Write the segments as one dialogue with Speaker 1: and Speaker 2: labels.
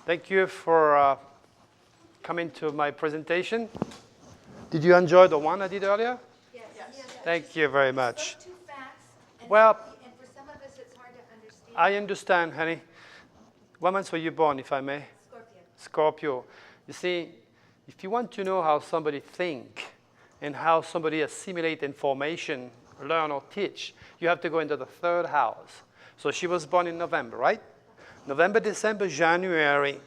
Speaker 1: Thank you for coming to my presentation. Did you enjoy the one I did earlier?
Speaker 2: Yes.
Speaker 1: Thank you very much.
Speaker 2: Spoke too fast, and
Speaker 1: Well,
Speaker 2: and for some of us it's hard to understand.
Speaker 1: I understand, honey. What month were you born, if I may?
Speaker 2: Scorpio.
Speaker 1: Scorpio. You see, if you want to know how somebody think and how somebody assimilate information, learn or teach, you have to go into the third house. So she was born in November, right? November, December, January.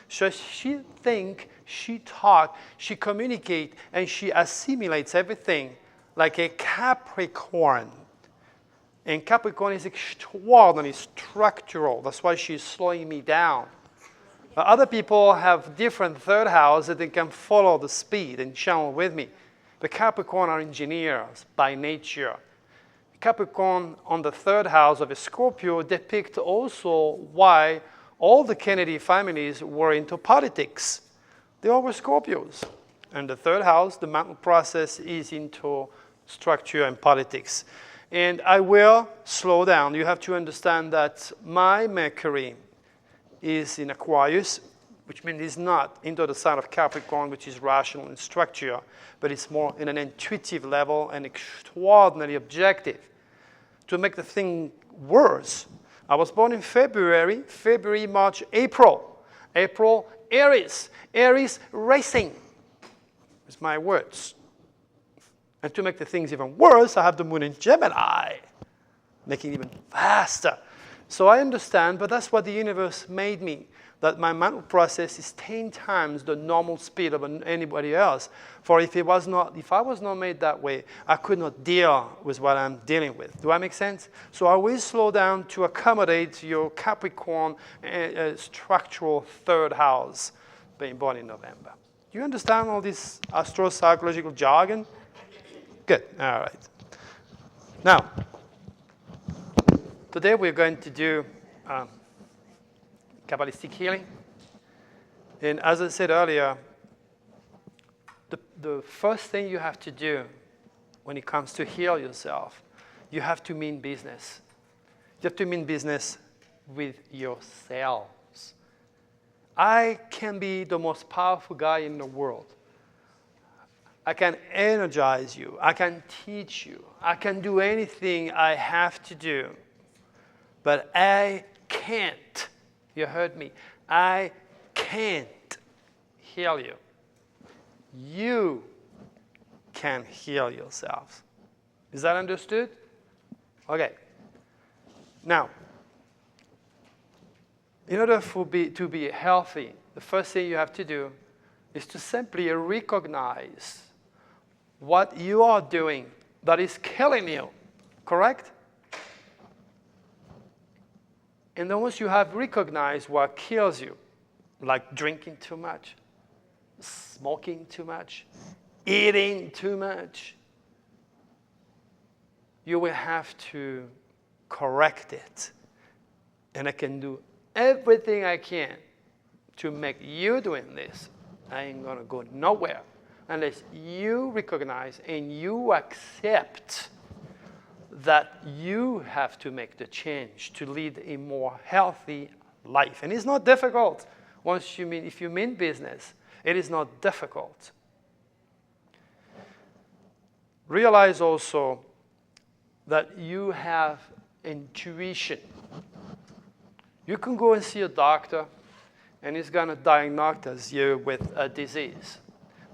Speaker 1: So she think, she talk, she communicate, and she assimilates everything like a Capricorn. And Capricorn is extraordinarily structural. That's why she's slowing me down. Other people have different third house that they can follow the speed and channel with me. The Capricorn are engineers by nature. Capricorn on the third house of a Scorpio depict also why all the Kennedy families were into politics. They all were Scorpios. And the third house, the mental process, is into structure and politics. And I will slow down. You have to understand that my Mercury is in Aquarius, which means it's not into the sign of Capricorn, which is rational in structure, but it's more in an intuitive level and extraordinarily objective. To make the thing worse, I was born in February, March, April. April, Aries. Aries, racing. It's my words. And to make the things even worse, I have the moon in Gemini, making it even faster. So I understand, but that's what the universe made me, that my mental process is 10 times the normal speed of anybody else. For if I was not made that way, I could not deal with what I'm dealing with. Do I make sense? So I will slow down to accommodate your Capricorn structural third house being born in November. Do you understand all this astro-psychological jargon? Good, all right. Now, today we're going to do Kabbalistic healing. And as I said earlier, the first thing you have to do when it comes to heal yourself, you have to mean business. You have to mean business with yourselves. I can be the most powerful guy in the world. I can energize you. I can teach you. I can do anything I have to do. But I can't. You heard me. I can't heal you. You can heal yourselves. Is that understood? Okay. Now, in order to be healthy, the first thing you have to do is to simply recognize what you are doing that is killing you, correct? And then once you have recognized what kills you, like drinking too much, smoking too much, eating too much, you will have to correct it. And I can do everything I can to make you doing this. I ain't gonna go nowhere unless you recognize and you accept that you have to make the change to lead a more healthy life. And it's not difficult. If you mean business, it is not difficult. Realize also that you have intuition. You can go and see a doctor, and he's going to diagnose you with a disease.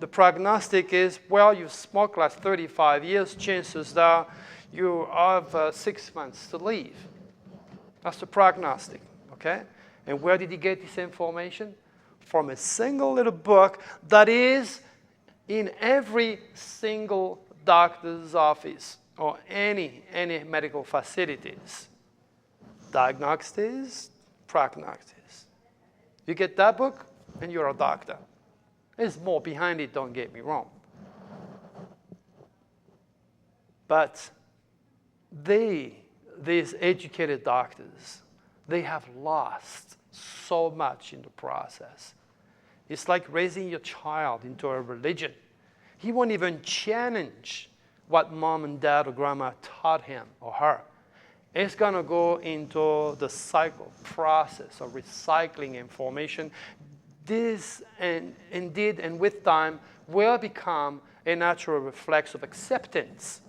Speaker 1: The prognostic is, well, you smoked last 35 years, chances are you have 6 months to live. That's the prognostic, okay? And where did he get this information? From a single little book that is in every single doctor's office or any medical facilities. Diagnostics, prognostics. You get that book, and you're a doctor. There's more behind it, don't get me wrong. But these educated doctors, they have lost so much in the process. It's like raising your child into a religion. He won't even challenge what mom and dad or grandma taught him or her. It's going to go into the cycle process of recycling information. This, and indeed, and with time, will become a natural reflex of acceptance.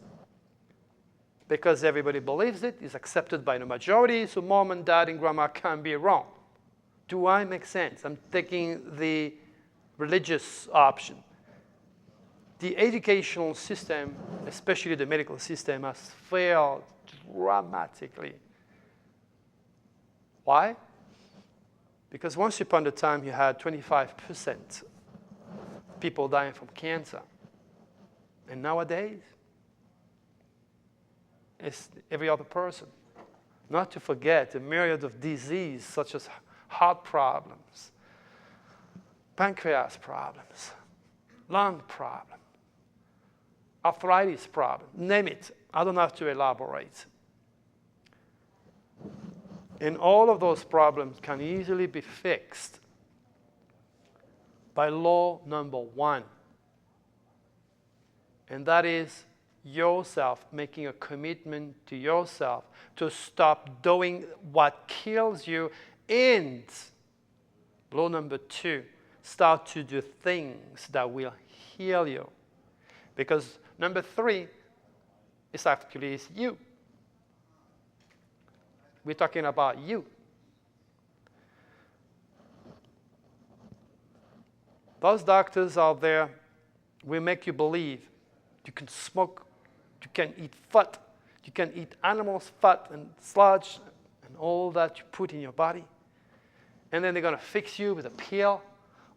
Speaker 1: Because everybody believes it, is accepted by the majority, so mom and dad and grandma can't be wrong. Do I make sense? I'm taking the religious option. The educational system, especially the medical system, has failed dramatically. Why? Because once upon a time, you had 25% people dying from cancer. And nowadays, it's every other person. Not to forget a myriad of diseases such as heart problems, pancreas problems, lung problems, arthritis problem, name it. I don't have to elaborate. And all of those problems can easily be fixed by law number one. And that is yourself making a commitment to yourself to stop doing what kills you. And law number two, start to do things that will heal you. Because number three is actually you. We're talking about you. Those doctors out there will make you believe you can smoke, you can eat fat, you can eat animals' fat and sludge and all that you put in your body. And then they're going to fix you with a pill,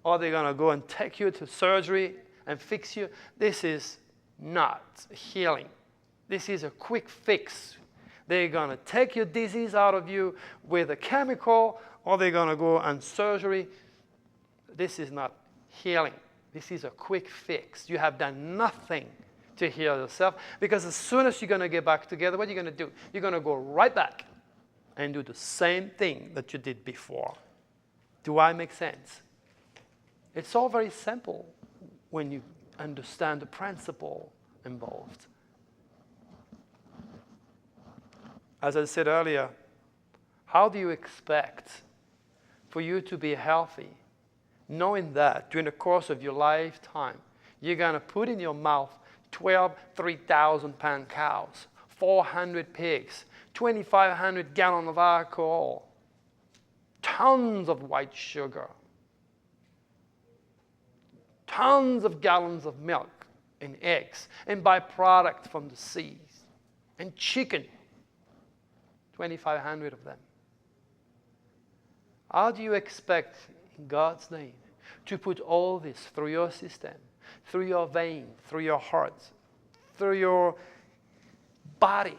Speaker 1: or they're going to go and take you to surgery and fix you. This is not healing. This is a quick fix. They're going to take your disease out of you with a chemical, or they're going to go on surgery. This is not healing. This is a quick fix. You have done nothing to heal yourself, because as soon as you're going to get back together, what are you going to do? You're going to go right back and do the same thing that you did before. Do I make sense? It's all very simple when you understand the principle involved. As I said earlier, how do you expect for you to be healthy, knowing that during the course of your lifetime, you're going to put in your mouth 12 3,000-pound cows, 400 pigs, 2,500 gallons of alcohol, tons of white sugar, tons of gallons of milk and eggs, and byproduct from the seas, and chicken, 2,500 of them. How do you expect, in God's name, to put all this through your system, through your vein, through your heart, through your body,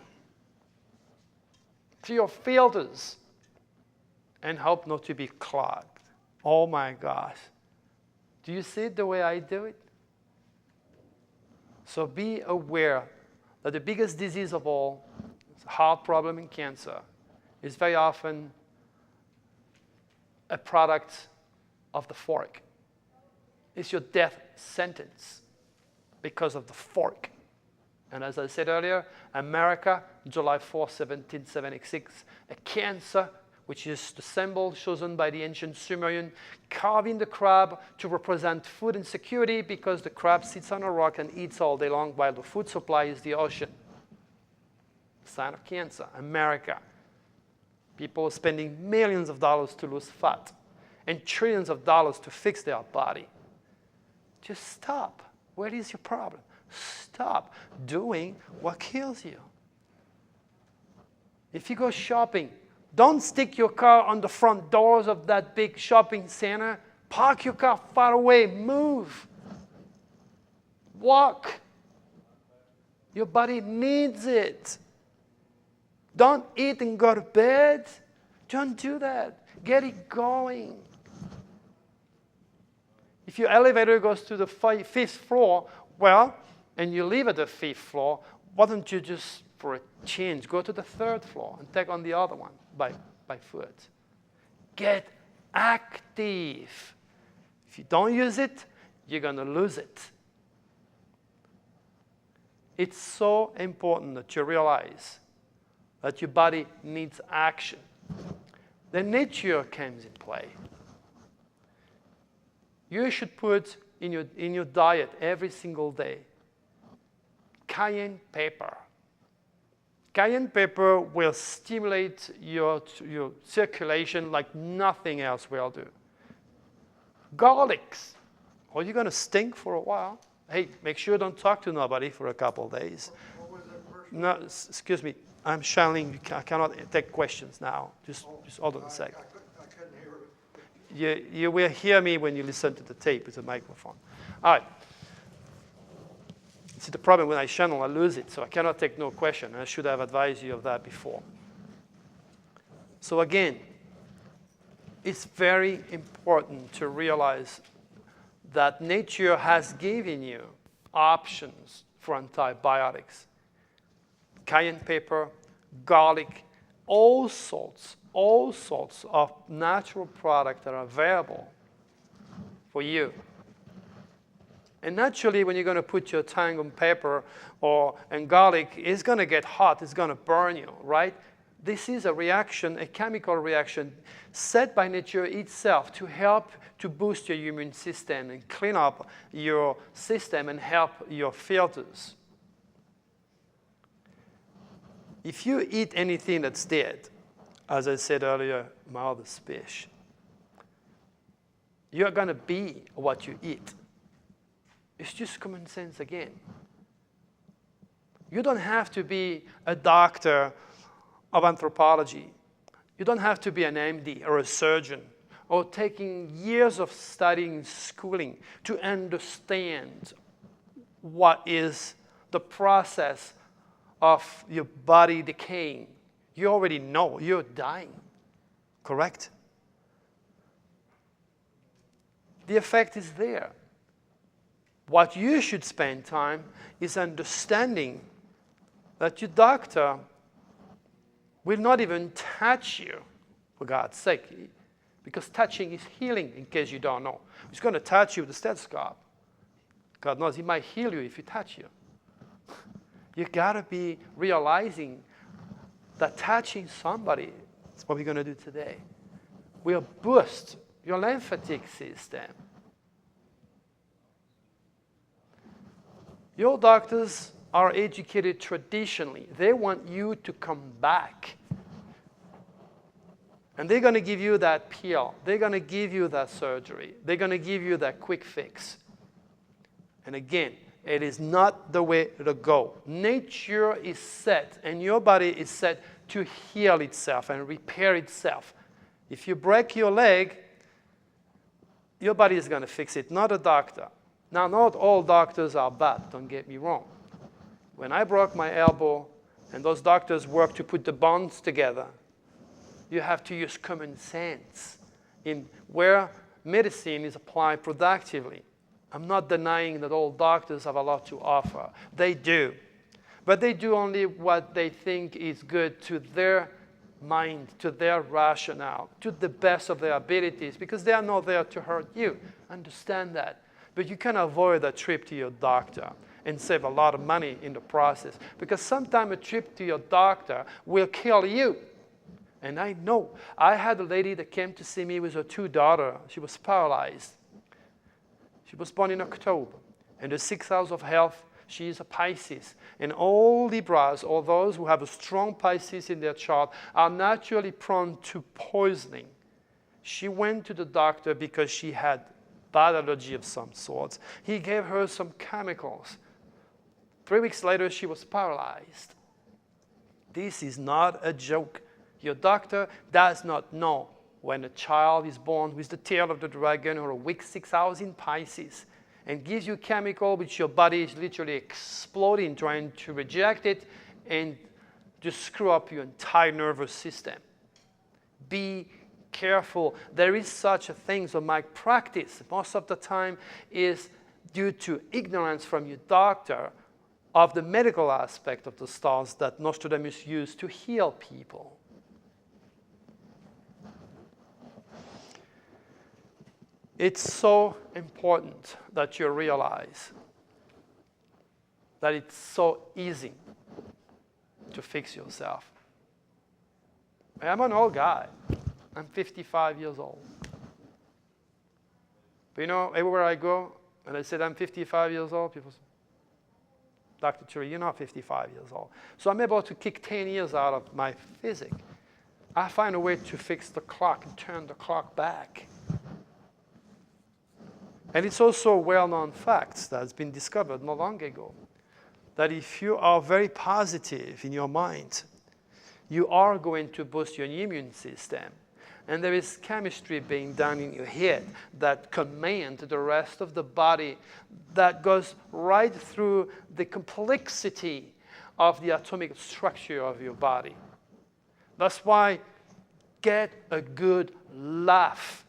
Speaker 1: through your filters, and hope not to be clogged? Oh my gosh. Do you see it the way I do it? So be aware that the biggest disease of all, heart problem and cancer, is very often a product of the fork. It's your death sentence because of the fork. And as I said earlier, America, July 4, 1776, a cancer, which is the symbol chosen by the ancient Sumerian, carving the crab to represent food and security, because the crab sits on a rock and eats all day long while the food supply is the ocean. Sign of cancer. America. People spending millions of dollars to lose fat and trillions of dollars to fix their body. Just stop. Where is your problem? Stop doing what kills you. If you go shopping, don't stick your car on the front doors of that big shopping center. Park your car far away. Move. Walk. Your body needs it. Don't eat and go to bed. Don't do that. Get it going. If your elevator goes to the fifth floor, well, and you live at the fifth floor, why don't you just, for a change, go to the third floor and take on the other one by foot? Get active. If you don't use it, you're going to lose it. It's so important that you realize that your body needs action, then nature comes in play. You should put in your diet every single day cayenne pepper. Cayenne pepper will stimulate your circulation like nothing else will do. Garlics. Well, you're going to stink for a while. Hey, make sure you don't talk to nobody for a couple of days.
Speaker 3: What was that first?
Speaker 1: No, excuse me. I'm channeling. I cannot take questions now. Just hold on a sec.
Speaker 3: I couldn't hear it.
Speaker 1: You will hear me when you listen to the tape with the microphone. All right. See, the problem when I channel, I lose it, so I cannot take no question. I should have advised you of that before. So again, it's very important to realize that nature has given you options for antibiotics. Cayenne pepper, garlic, all sorts of natural products that are available for you. And naturally, when you're going to put your tongue on pepper and garlic, it's going to get hot. It's going to burn you, right? This is a reaction, a chemical reaction set by nature itself to help to boost your immune system and clean up your system and help your filters. If you eat anything that's dead, as I said earlier, mouth is fish, you're going to be what you eat. It's just common sense again. You don't have to be a doctor of anthropology. You don't have to be an MD or a surgeon or taking years of studying, schooling to understand what is the process of your body decaying. You already know you're dying, correct? The effect is there. What you should spend time is understanding that your doctor will not even touch you, for God's sake, because touching is healing, in case you don't know. He's going to touch you with a stethoscope. God knows he might heal you if he touch you. You got to be realizing that touching somebody, that's what we're going to do today, will boost your lymphatic system. Your doctors are educated traditionally. They want you to come back. And they're going to give you that pill. They're going to give you that surgery. They're going to give you that quick fix. And again, it is not the way to go. Nature is set, and your body is set to heal itself and repair itself. If you break your leg, your body is going to fix it, not a doctor. Now, not all doctors are bad, don't get me wrong. When I broke my elbow, and those doctors work to put the bones together, you have to use common sense in where medicine is applied productively. I'm not denying that all doctors have a lot to offer. They do. But they do only what they think is good to their mind, to their rationale, to the best of their abilities, because they are not there to hurt you. Understand that. But you can avoid a trip to your doctor and save a lot of money in the process, because sometimes a trip to your doctor will kill you. And I know. I had a lady that came to see me with her 2 daughters. She was paralyzed. She was born in October. And the 6th house of health, she is a Pisces. And all Libras, or those who have a strong Pisces in their chart, are naturally prone to poisoning. She went to the doctor because she had bad allergy of some sorts. He gave her some chemicals. 3 weeks later, she was paralyzed. This is not a joke. Your doctor does not know when a child is born with the tail of the dragon or a weak 6 hours in Pisces and gives you chemical which your body is literally exploding, trying to reject it and just screw up your entire nervous system. Be careful. There is such a thing. So my practice most of the time is due to ignorance from your doctor of the medical aspect of the stars that Nostradamus used to heal people. It's so important that you realize that it's so easy to fix yourself. I'm an old guy. I'm 55 years old. But you know, everywhere I go, and I said I'm 55 years old, people say, Dr. Turi, you're not 55 years old. So I'm able to kick 10 years out of my physique. I find a way to fix the clock and turn the clock back. And it's also a well-known fact that has been discovered not long ago, that if you are very positive in your mind, you are going to boost your immune system. And there is chemistry being done in your head that commands the rest of the body, that goes right through the complexity of the atomic structure of your body. That's why get a good laugh.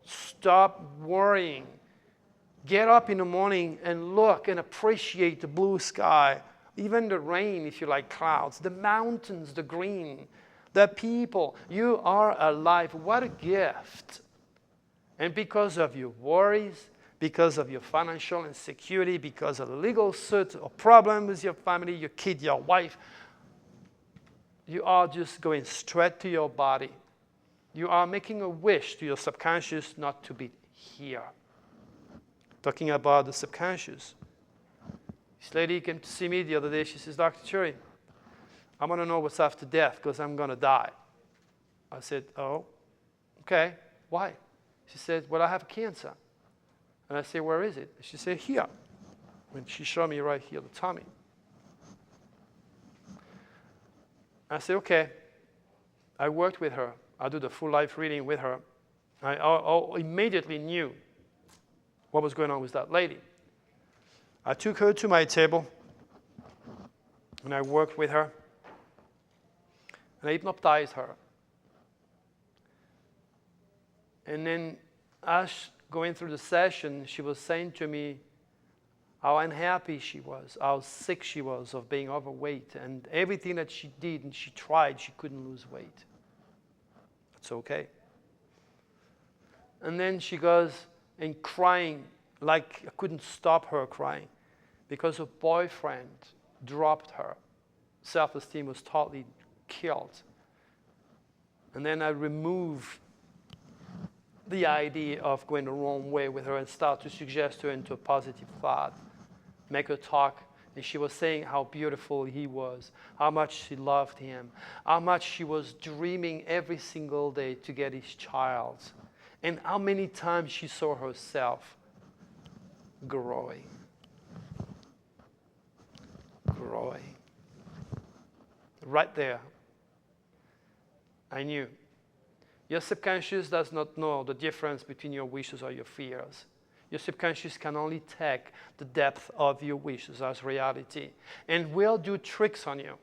Speaker 1: Stop worrying. Get up in the morning and look and appreciate the blue sky, even the rain if you like clouds, the mountains, the green, the people. You are alive. What a gift. And because of your worries, because of your financial insecurity, because of the legal suit or problem with your family, your kid, your wife, you are just going straight to your body. You are making a wish to your subconscious not to be here. Talking about the subconscious. This lady came to see me the other day. She says, Dr. Turi, I want to know what's after death because I'm going to die. I said, oh, okay. Why? She said, well, I have cancer. And I said, where is it? She said, here. And she showed me right here, the tummy. I said, okay. I worked with her. I do the full life reading with her. I immediately knew what was going on with that lady. I took her to my table, and I worked with her, and I hypnotized her. And then as going through the session, she was saying to me how unhappy she was, how sick she was of being overweight, and everything that she did and she tried, she couldn't lose weight. It's okay. And then she goes and crying, like I couldn't stop her crying, because her boyfriend dropped her. Self-esteem was totally killed. And then I removed the idea of going the wrong way with her and start to suggest her into a positive thought, make her talk. And she was saying how beautiful he was, how much she loved him, how much she was dreaming every single day to get his child, and how many times she saw herself growing. Growing. Right there, I knew. Your subconscious does not know the difference between your wishes or your fears. Your subconscious can only take the depth of your wishes as reality and will do tricks on you.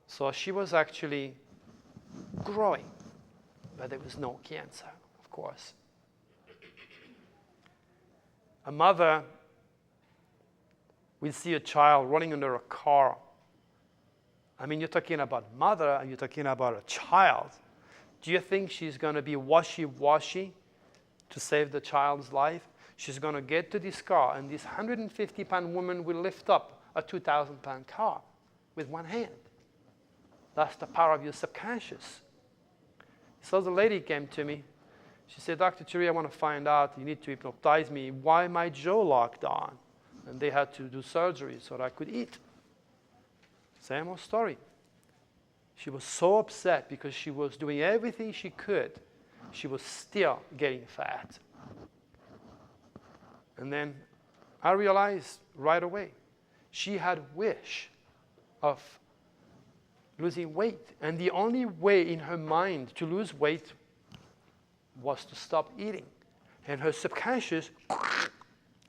Speaker 1: So she was actually growing, but there was no cancer, of course. A mother will see a child running under a car. I mean, you're talking about mother and you're talking about a child. Do you think she's going to be washy-washy to save the child's life? She's going to get to this car, and this 150-pound woman will lift up a 2,000-pound car with one hand. That's the power of your subconscious. So the lady came to me. She said, Dr. Turi, I want to find out, you need to hypnotize me, why my jaw locked on? And they had to do surgery so that I could eat. Same old story. She was so upset because she was doing everything she could. She was still getting fat. And then I realized right away, she had a wish of losing weight. And the only way in her mind to lose weight was to stop eating. And her subconscious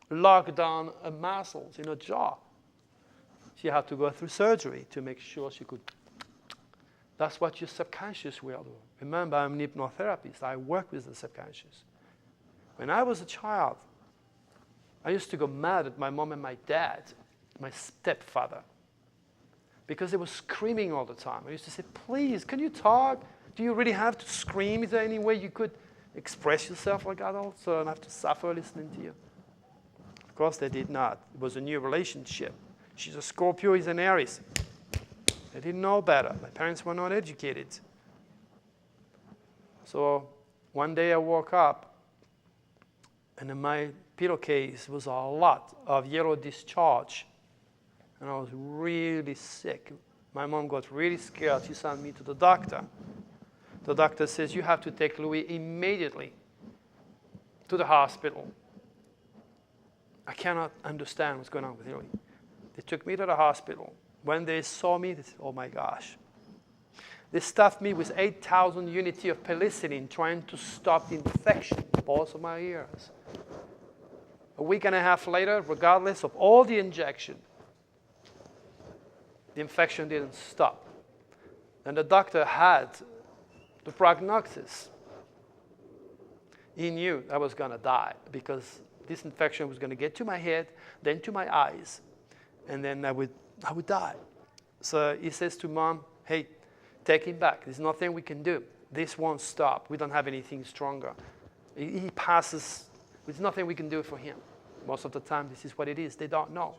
Speaker 1: locked down her muscles in her jaw. She had to go through surgery to make sure she could. That's what your subconscious will do. Remember, I'm an hypnotherapist. I work with the subconscious. When I was a child, I used to go mad at my mom and my dad, my stepfather, because they were screaming all the time. I used to say, please, can you talk? Do you really have to scream? Is there any way you could express yourself like adults so I don't have to suffer listening to you? Of course, they did not. It was a new relationship. She's a Scorpio, he's an Aries. I didn't know better. My parents were not educated. So one day I woke up, and in my pillowcase was a lot of yellow discharge. And I was really sick. My mom got really scared. She sent me to the doctor. The doctor says, you have to take Louis immediately to the hospital. I cannot understand what's going on with Louis. They took me to the hospital. When they saw me, they said, oh my gosh. They stuffed me with 8,000 units of penicillin trying to stop the infection in both of my ears. A week and a half later, regardless of all the injection, the infection didn't stop. And the doctor had the prognosis. He knew I was going to die because this infection was going to get to my head, then to my eyes, and then I would die. So he says to Mom, hey, take him back. There's nothing we can do. This won't stop. We don't have anything stronger. He passes. There's nothing we can do for him. Most of the time, this is what it is. They don't know.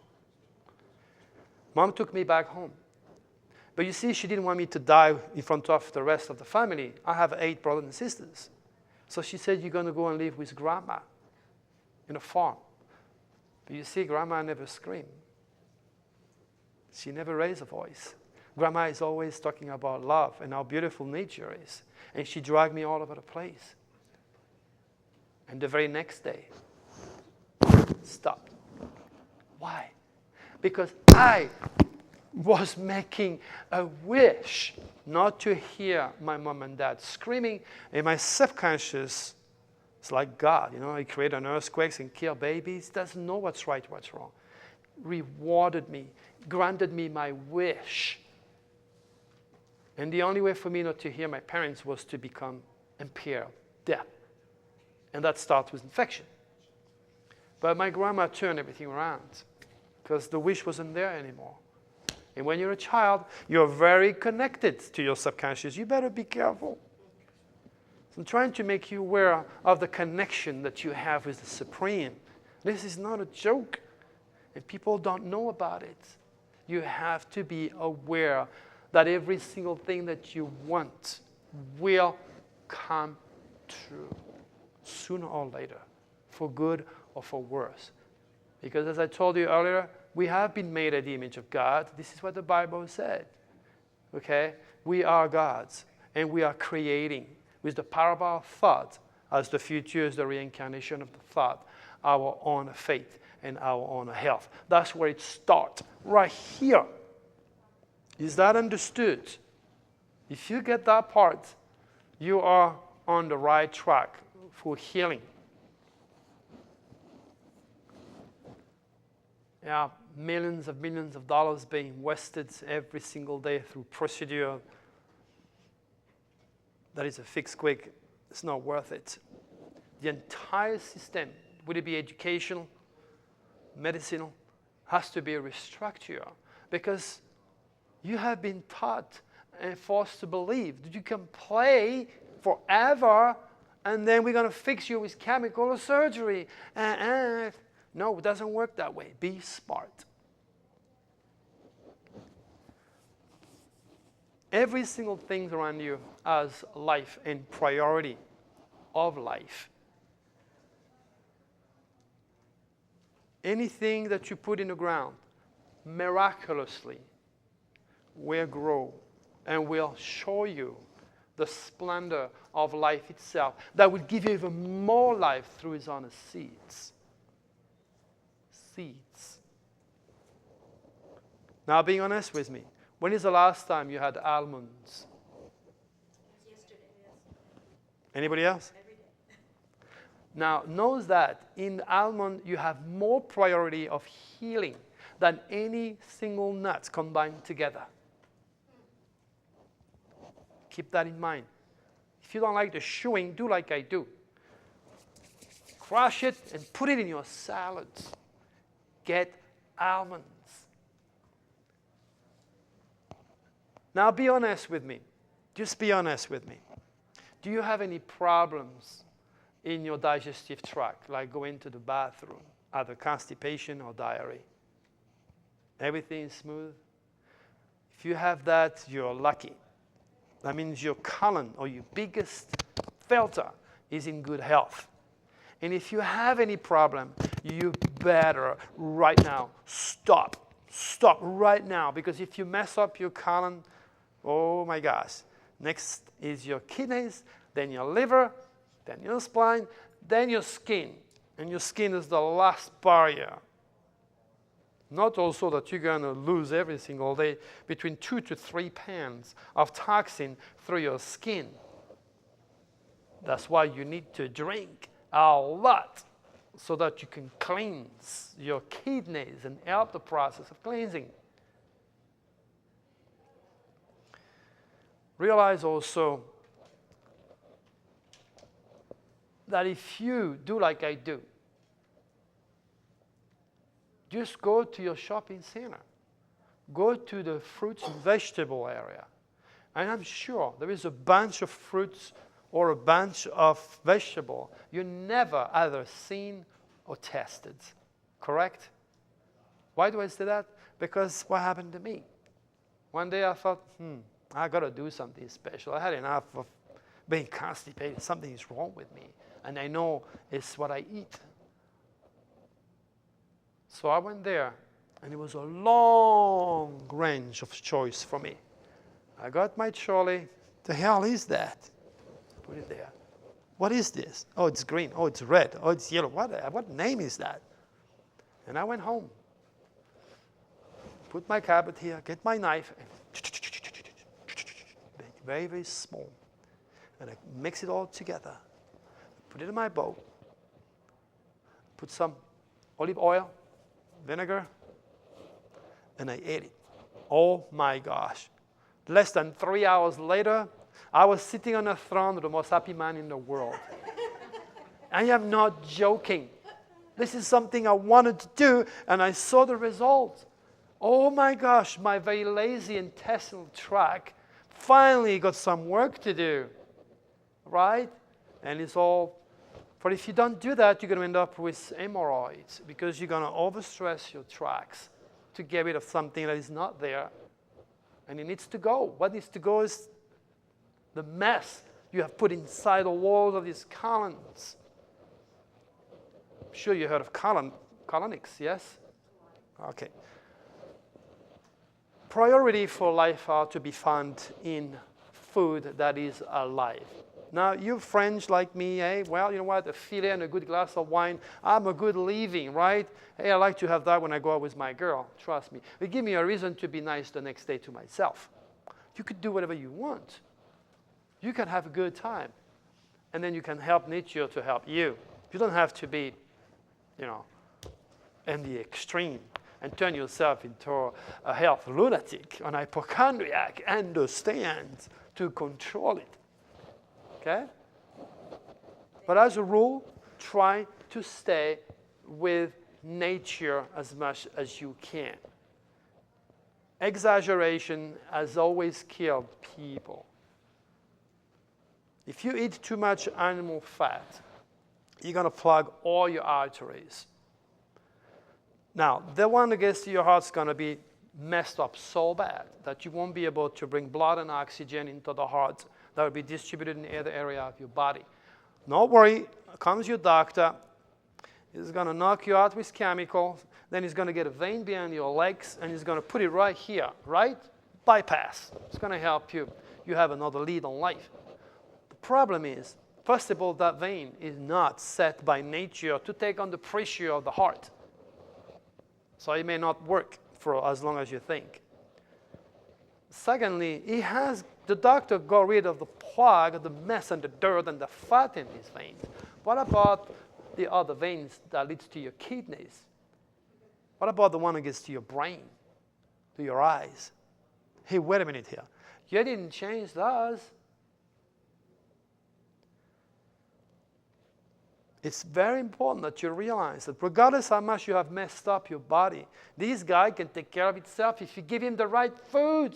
Speaker 1: Mom took me back home. But you see, she didn't want me to die in front of the rest of the family. I have 8 brothers and sisters. So she said, you're going to go and live with Grandma in a farm. But you see, Grandma never screamed. She never raised a voice. Grandma is always talking about love and how beautiful nature is. And she dragged me all over the place. And the very next day, stopped. Why? Because I was making a wish not to hear my mom and dad screaming. And my subconscious, it's like God, he created an earthquake and kill babies. Doesn't know what's right, what's wrong. Rewarded me, granted me my wish. And the only way for me not to hear my parents was to become impaired, deaf. And that starts with infection. But my grandma turned everything around because the wish wasn't there anymore. And when you're a child, you're very connected to your subconscious. You better be careful. So I'm trying to make you aware of the connection that you have with the Supreme. This is not a joke. And people don't know about it. You have to be aware that every single thing that you want will come true sooner or later, for good or for worse. Because as I told you earlier, we have been made in the image of God. This is what the Bible said. Okay? We are gods, and we are creating with the power of our thought, as the future is the reincarnation of the thought, our own faith and our own health. That's where it starts, right here. Is that understood? If you get that part, you are on the right track for healing. Yeah, millions of dollars being wasted every single day through procedure that is a fix quick. It's not worth it. The entire system, would it be educational, medicinal, has to be restructured because you have been taught and forced to believe that you can play forever and then we're going to fix you with chemical surgery. No, it doesn't work that way. Be smart. Every single thing around you has life and priority of life. Anything that you put in the ground miraculously will grow and will show you the splendor of life itself that will give you even more life through its own seeds. Seeds. Now, being honest with me, when is the last time you had almonds?
Speaker 2: Yesterday, yes.
Speaker 1: Anybody else?
Speaker 2: Every day.
Speaker 1: Now, knows that in almond you have more priority of healing than any single nut combined together. Keep that in mind. If you don't like the chewing, do like I do. Crush it and put it in your salads. Get almonds. Now be honest with me. Just be honest with me. Do you have any problems in your digestive tract, like going to the bathroom, either constipation or diarrhea? Everything is smooth? If you have that, you're lucky. That means your colon or your biggest filter is in good health. And if you have any problem, you better right now stop. Stop right now, because if you mess up your colon, oh my gosh. Next is your kidneys, then your liver, then your spine, then your skin. And your skin is the last barrier. Not also that you're going to lose every single day between 2 to 3 pounds of toxin through your skin. That's why you need to drink a lot so that you can cleanse your kidneys and help the process of cleansing. Realize also that if you do like I do, just go to your shopping center. Go to the fruits and vegetable area. And I'm sure there is a bunch of fruits or a bunch of vegetable you never either seen or tested. Correct? Why do I say that? Because what happened to me? One day I thought, I got to do something special. I had enough of being constipated. Something is wrong with me. And I know it's what I eat. So I went there, and it was a long range of choice for me. I got my trolley. The hell is that? Put it there. What is this? Oh, it's green. Oh, it's red. Oh, it's yellow. What name is that? And I went home. Put my cabinet here, get my knife, and make it very, very small. And I mix it all together. Put it in my bowl. Put some olive oil, vinegar, and I ate it. Oh my gosh. Less than 3 hours later, I was sitting on a throne with the most happy man in the world. I am not joking. This is something I wanted to do, and I saw the result. Oh my gosh, my very lazy intestinal tract finally got some work to do, right? And it's all, but if you don't do that, you're going to end up with hemorrhoids because you're going to overstress your tracts to get rid of something that is not there, and it needs to go. What needs to go is the mess you have put inside the walls of these colons. I'm sure you heard of colonics, yes? Okay. Priority for life are to be found in food that is alive. Now, you French like me, well, you know what, a filet and a good glass of wine, I'm a good living, right? Hey, I like to have that when I go out with my girl, trust me. It gives me a reason to be nice the next day to myself. You could do whatever you want. You can have a good time. And then you can help nature to help you. You don't have to be, in the extreme and turn yourself into a health lunatic, an hypochondriac, understand to control it. Okay? But as a rule, try to stay with nature as much as you can. Exaggeration has always killed people. If you eat too much animal fat, you're going to plug all your arteries. Now, the one that gets to your heart is going to be messed up so bad that you won't be able to bring blood and oxygen into the heart that will be distributed in every area of your body. Don't worry, comes your doctor. He's going to knock you out with chemicals. Then he's going to get a vein behind your legs, and he's going to put it right here, right? Bypass. It's going to help you. You have another lead on life. The problem is, first of all, that vein is not set by nature to take on the pressure of the heart. So it may not work for as long as you think. Secondly, the doctor got rid of the plaque, the mess and the dirt and the fat in these veins. What about the other veins that leads to your kidneys? What about the one that gets to your brain, to your eyes? Hey, wait a minute here. You didn't change those. It's very important that you realize that regardless how much you have messed up your body, this guy can take care of itself if you give him the right food.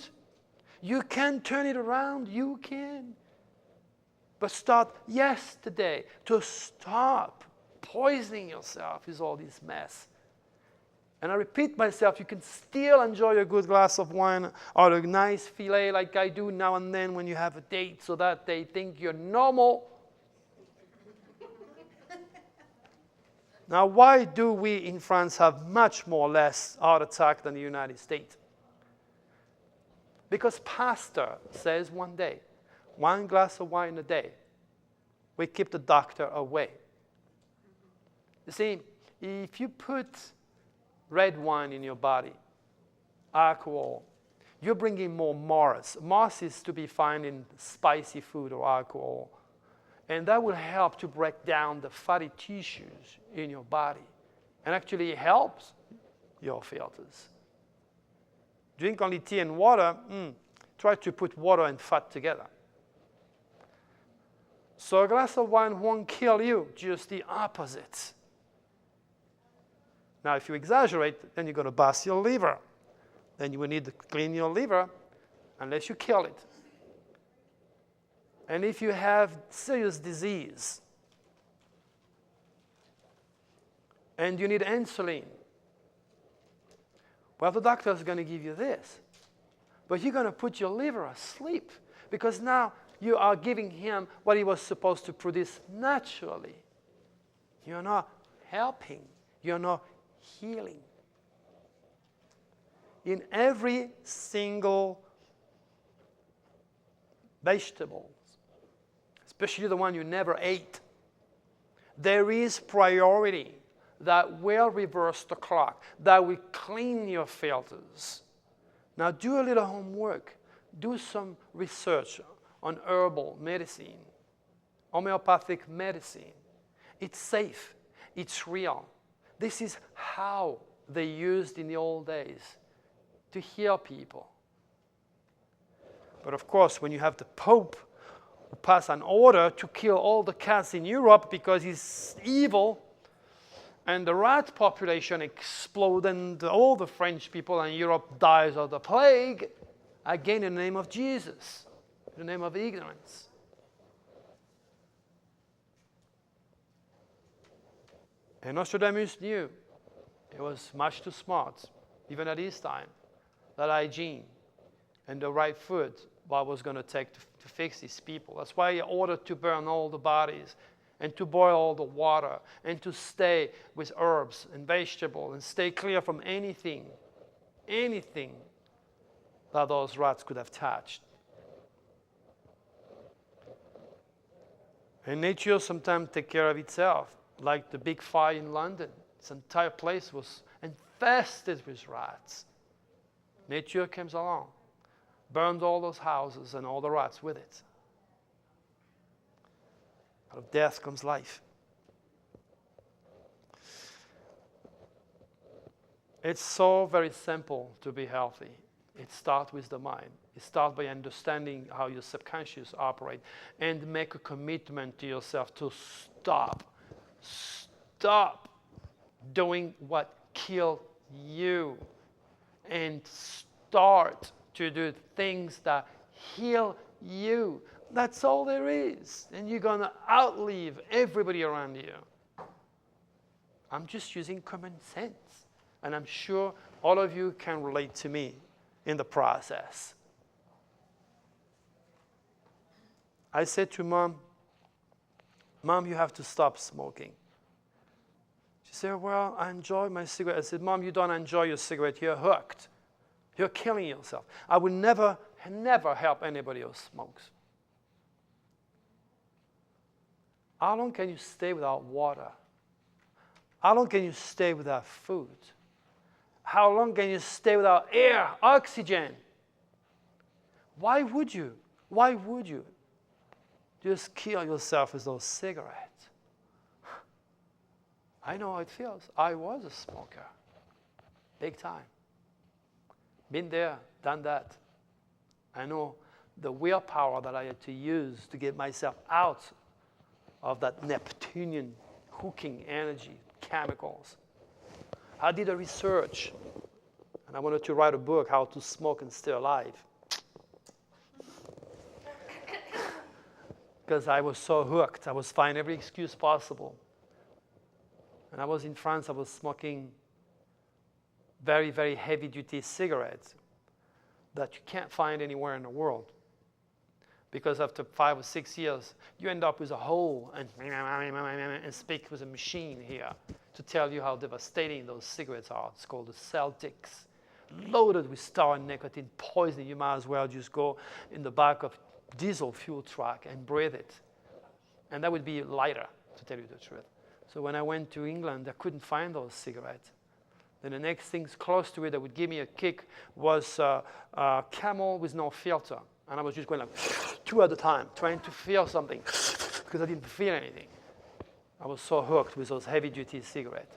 Speaker 1: You can turn it around. You can. But start yesterday to stop poisoning yourself with all this mess. And I repeat myself, you can still enjoy a good glass of wine or a nice filet like I do now and then when you have a date so that they think you're normal. Now, why do we in France have much more less heart attack than the United States? Because pastor says one day, 1 glass of wine a day, we keep the doctor away. You see, if you put red wine in your body, alcohol, you're bringing more moss. Moss is to be found in spicy food or alcohol. And that will help to break down the fatty tissues in your body. And actually helps your filters. Drink only tea and water, try to put water and fat together. So a glass of wine won't kill you, just the opposite. Now, if you exaggerate, then you're going to bust your liver. Then you will need to clean your liver unless you kill it. And if you have serious disease and you need insulin, well, the doctor is going to give you this. But you're going to put your liver asleep because now you are giving him what he was supposed to produce naturally. You're not helping. You're not healing. In every single vegetable, especially the one you never ate, there is priority that will reverse the clock, that will clean your filters. Now do a little homework. Do some research on herbal medicine, homeopathic medicine. It's safe. It's real. This is how they used in the old days to heal people. But of course, when you have the Pope who pass an order to kill all the cats in Europe because he's evil, and the rat population explodes, and all the French people in Europe dies of the plague, again in the name of Jesus, in the name of ignorance. And Nostradamus knew, he was much too smart, even at his time, that hygiene and the right food what was going to take to fix these people. That's why he ordered to burn all the bodies and to boil all the water and to stay with herbs and vegetables and stay clear from anything that those rats could have touched. And nature sometimes takes care of itself, like the big fire in London. This entire place was infested with rats. Nature comes along, burned all those houses and all the rats with it. Out of death comes life. It's so very simple to be healthy. It starts with the mind. It starts by understanding how your subconscious operates and make a commitment to yourself to stop doing what killed you and start to do things that heal you. That's all there is. And you're going to outlive everybody around you. I'm just using common sense. And I'm sure all of you can relate to me in the process. I said to Mom, you have to stop smoking. She said, well, I enjoy my cigarette. I said, Mom, you don't enjoy your cigarette. You're hooked. You're killing yourself. I will never help anybody who smokes. How long can you stay without water? How long can you stay without food? How long can you stay without air, oxygen? Why would you? Why would you just kill yourself with those cigarettes? I know how it feels. I was a smoker. Big time. Been there, done that. I know the willpower that I had to use to get myself out of that Neptunian hooking energy, chemicals. I did a research, and I wanted to write a book, How to Smoke and Stay Alive. Because I was so hooked. I was finding every excuse possible. And I was in France, I was smoking very, very heavy-duty cigarettes that you can't find anywhere in the world. Because after 5 or 6 years, you end up with a hole and speak with a machine here to tell you how devastating those cigarettes are. It's called the Celtics, loaded with tar and nicotine, poison. You might as well just go in the back of diesel fuel truck and breathe it. And that would be lighter, to tell you the truth. So when I went to England, I couldn't find those cigarettes. Then the next things close to it that would give me a kick was Camel with no filter. And I was just going like 2 at a time, trying to feel something, because I didn't feel anything. I was so hooked with those heavy-duty cigarettes.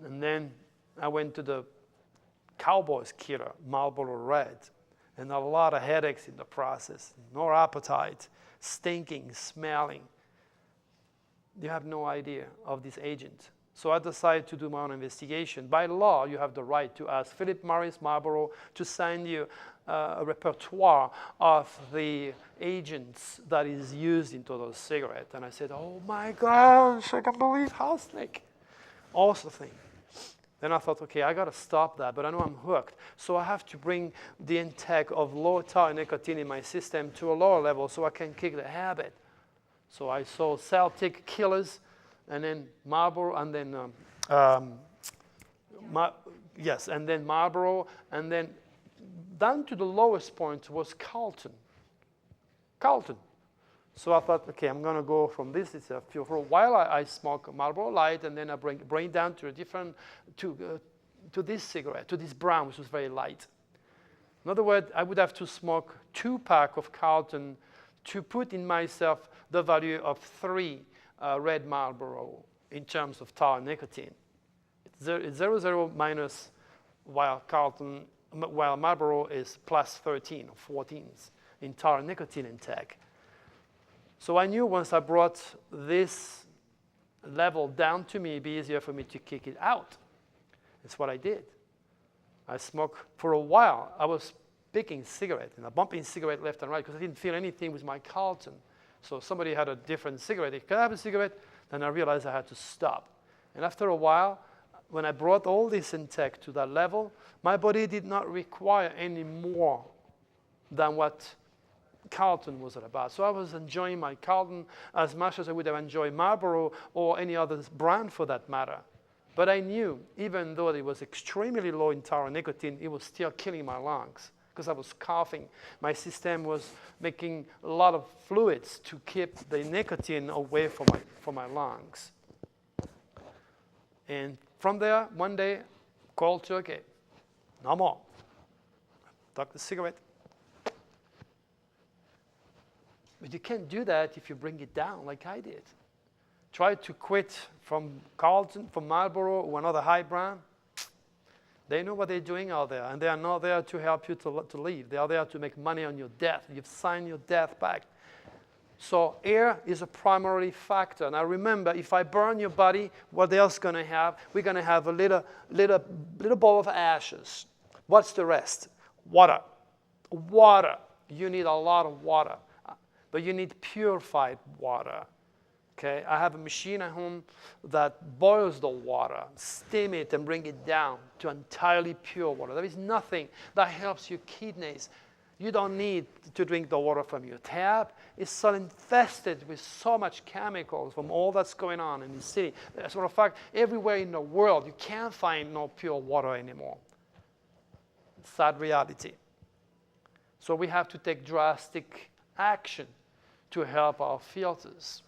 Speaker 1: And then I went to the Cowboys killer, Marlboro Red, and a lot of headaches in the process, no appetite, stinking, smelling. You have no idea of this agent. So I decided to do my own investigation. By law, you have the right to ask Philip Morris Marlboro to send you a repertoire of the agents that is used into those cigarettes. And I said, oh my gosh, I can't believe arsenic. Awesome thing. Then I thought, okay, I got to stop that, but I know I'm hooked. So I have to bring the intake of low tar nicotine in my system to a lower level so I can kick the habit. So I saw Celtic killers, and then Marlboro, and then and then Marlboro, and then down to the lowest point was Carlton. So I thought, okay, I'm going to go from this. For a while, I smoke Marlboro Light, and then I bring down to a different, to this cigarette, to this brown, which was very light. In other words, I would have to smoke 2-pack of Carlton to put in myself the value of 3 red Marlboro in terms of tar nicotine. It's 0 minus, while Marlboro is plus 13 or 14s in tar nicotine intake. So I knew once I brought this level down to me, it'd be easier for me to kick it out. That's what I did. I smoked for a while. I was picking cigarette and bumping cigarette left and right because I didn't feel anything with my Carlton. So somebody had a different cigarette. They could have a cigarette, then I realized I had to stop. And after a while, when I brought all this intake to that level, my body did not require any more than what Carlton was all about. So I was enjoying my Carlton as much as I would have enjoyed Marlboro or any other brand for that matter. But I knew, even though it was extremely low in tar and nicotine, it was still killing my lungs because I was coughing. My system was making a lot of fluids to keep the nicotine away from my lungs. And from there, one day, cold turkey, no more. Took the cigarette. But you can't do that if you bring it down like I did. Try to quit from Carlton, from Marlboro, or another high brand. They know what they're doing out there, and they are not there to help you to leave. They are there to make money on your death. You've signed your death pact. So air is a primary factor. Now remember, if I burn your body, what else going to have? We're going to have a little bowl of ashes. What's the rest? Water. Water. You need a lot of water. But you need purified water. Okay? I have a machine at home that boils the water, steam it, and bring it down to entirely pure water. There is nothing that helps your kidneys. You don't need to drink the water from your tap. It's so infested with so much chemicals from all that's going on in the city. As a matter of fact, everywhere in the world, you can't find no pure water anymore. Sad reality. So we have to take drastic action to help our filters.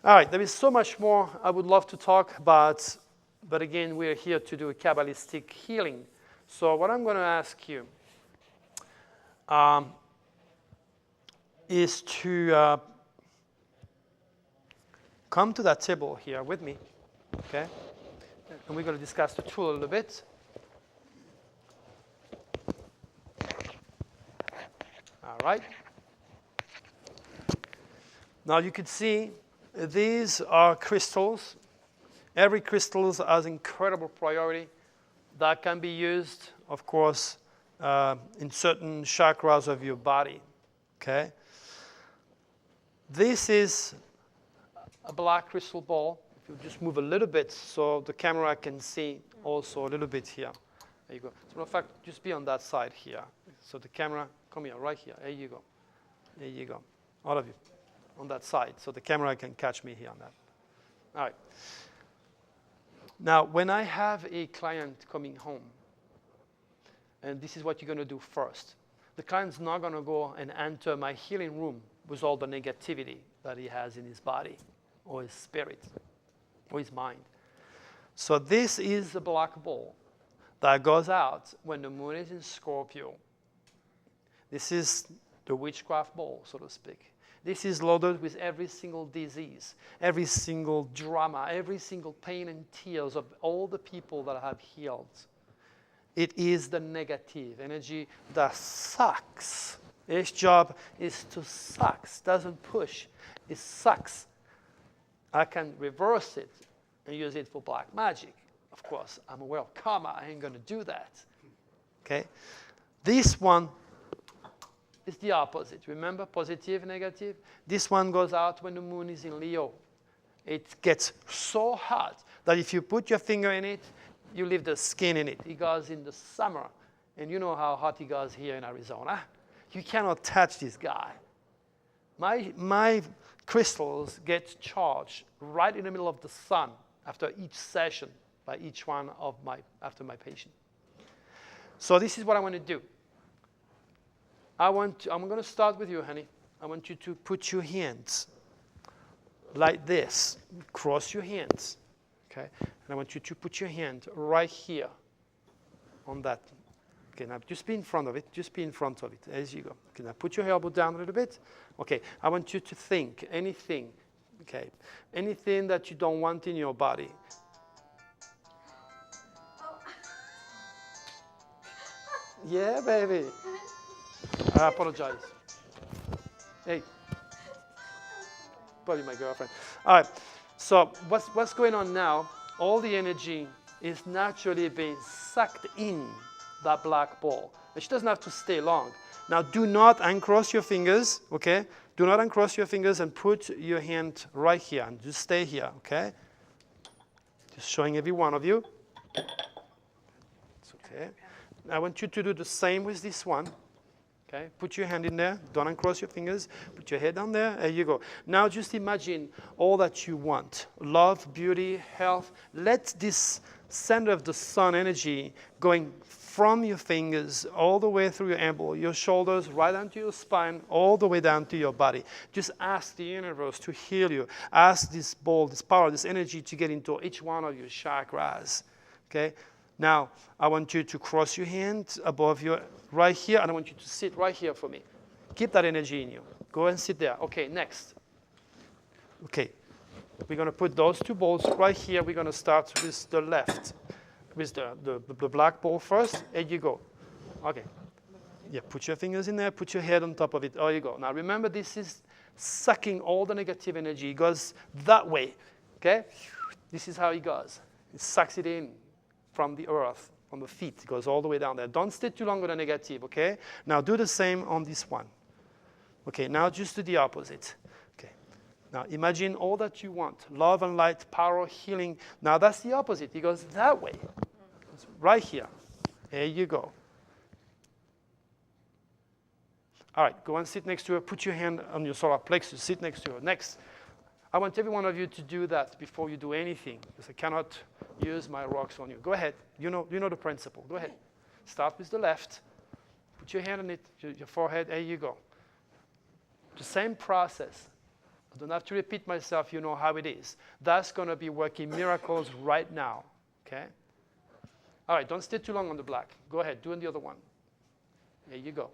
Speaker 1: All right, there is so much more I would love to talk about, but again, we're here to do a Kabbalistic healing. So what I'm going to ask you is to come to that table here with me, okay? And we're going to discuss the tool a little bit. All right. Now you can see these are crystals. Every crystal has incredible priority that can be used, of course, in certain chakras of your body. Okay. This is a black crystal ball. If you just move a little bit so the camera can see also a little bit here. There you go. So in fact, just be on that side here. So the camera, come here, right here. There you go. There you go. All of you on that side. So the camera can catch me here on that. All right. Now, when I have a client coming home, and this is what you're going to do first, the client's not going to go and enter my healing room with all the negativity that he has in his body or his spirit or his mind. So this is the black ball that goes out when the moon is in Scorpio. This is the witchcraft ball, so to speak. This is loaded with every single disease, every single drama, every single pain and tears of all the people that I have healed. It is the negative energy that sucks. Its job is to suck, doesn't push. It sucks. I can reverse it and use it for black magic. Of course, I'm aware of karma. I ain't going to do that. Okay? This one is the opposite. Remember, positive, negative? This one goes out when the moon is in Leo. It gets so hot that if you put your finger in it, you leave the skin in it. It goes in the summer. And you know how hot it goes here in Arizona. You cannot touch this guy. My crystals get charged right in the middle of the sun after each session by each one of after my patient. So this is what I want to do. I'm going to start with you, honey. I want you to put your hands like this. Cross your hands. Okay? And I want you to put your hand right here on that. Okay, now just be in front of it. Just be in front of it as you go. Okay, now put your elbow down a little bit. Okay, I want you to think anything. Okay, anything that you don't want in your body. Yeah, baby. I apologize. Hey. Probably my girlfriend. All right. So what's going on now? All the energy is naturally being sucked in that black ball. And she doesn't have to stay long. Now, do not uncross your fingers, okay? Do not uncross your fingers and put your hand right here. And just stay here, okay? Just showing every one of you. It's okay. I want you to do the same with this one. Okay, put your hand in there. Don't uncross your fingers. Put your head down there. There you go. Now just imagine all that you want. Love, beauty, health. Let this center of the sun energy going from your fingers all the way through your elbow, your shoulders, right down to your spine, all the way down to your body. Just ask the universe to heal you. Ask this ball, this power, this energy to get into each one of your chakras. Okay? Now, I want you to cross your hand above your, right here, and I want you to sit right here for me. Keep that energy in you. Go and sit there. Okay, next. Okay, we're going to put those two balls right here. We're going to start with the left, with the black ball first. There you go. Okay. Yeah, put your fingers in there. Put your head on top of it. There you go. Now, remember, this is sucking all the negative energy. It goes that way. Okay? This is how it goes. It sucks it in from the earth, from the feet. It goes all the way down there. Don't stay too long on the negative, okay? Now do the same on this one. Okay, now just do the opposite. Okay. Now imagine all that you want. Love and light, power, healing. Now that's the opposite. It goes that way. It's right here. There you go. All right, go and sit next to her. Put your hand on your solar plexus. Sit next to her. Next. I want every one of you to do that before you do anything, because I cannot use my rocks on you. Go ahead. You know the principle. Go ahead. Start with the left. Put your hand on it, your forehead. There you go. The same process. I don't have to repeat myself. You know how it is. That's going to be working miracles right now. Okay? All right, don't stay too long on the black. Go ahead. Do on the other one. There you go.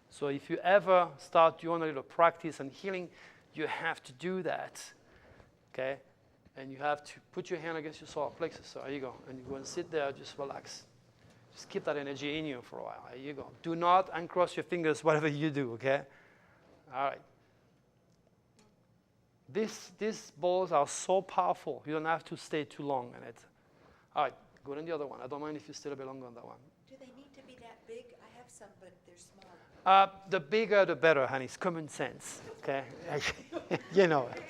Speaker 1: So if you ever start doing a little practice and healing, you have to do that, okay? And you have to put your hand against your solar plexus. So there you go. And you go and sit there, just relax. Just keep that energy in you for a while. There you go. Do not uncross your fingers, whatever you do, okay? All right. These balls are so powerful. You don't have to stay too long in it. All right. Go on the other one. I don't mind if you still a bit longer on that one.
Speaker 2: Do they need to be that big? I have some, but they're small.
Speaker 1: The bigger, the better, honey. It's common sense. Okay, you know it.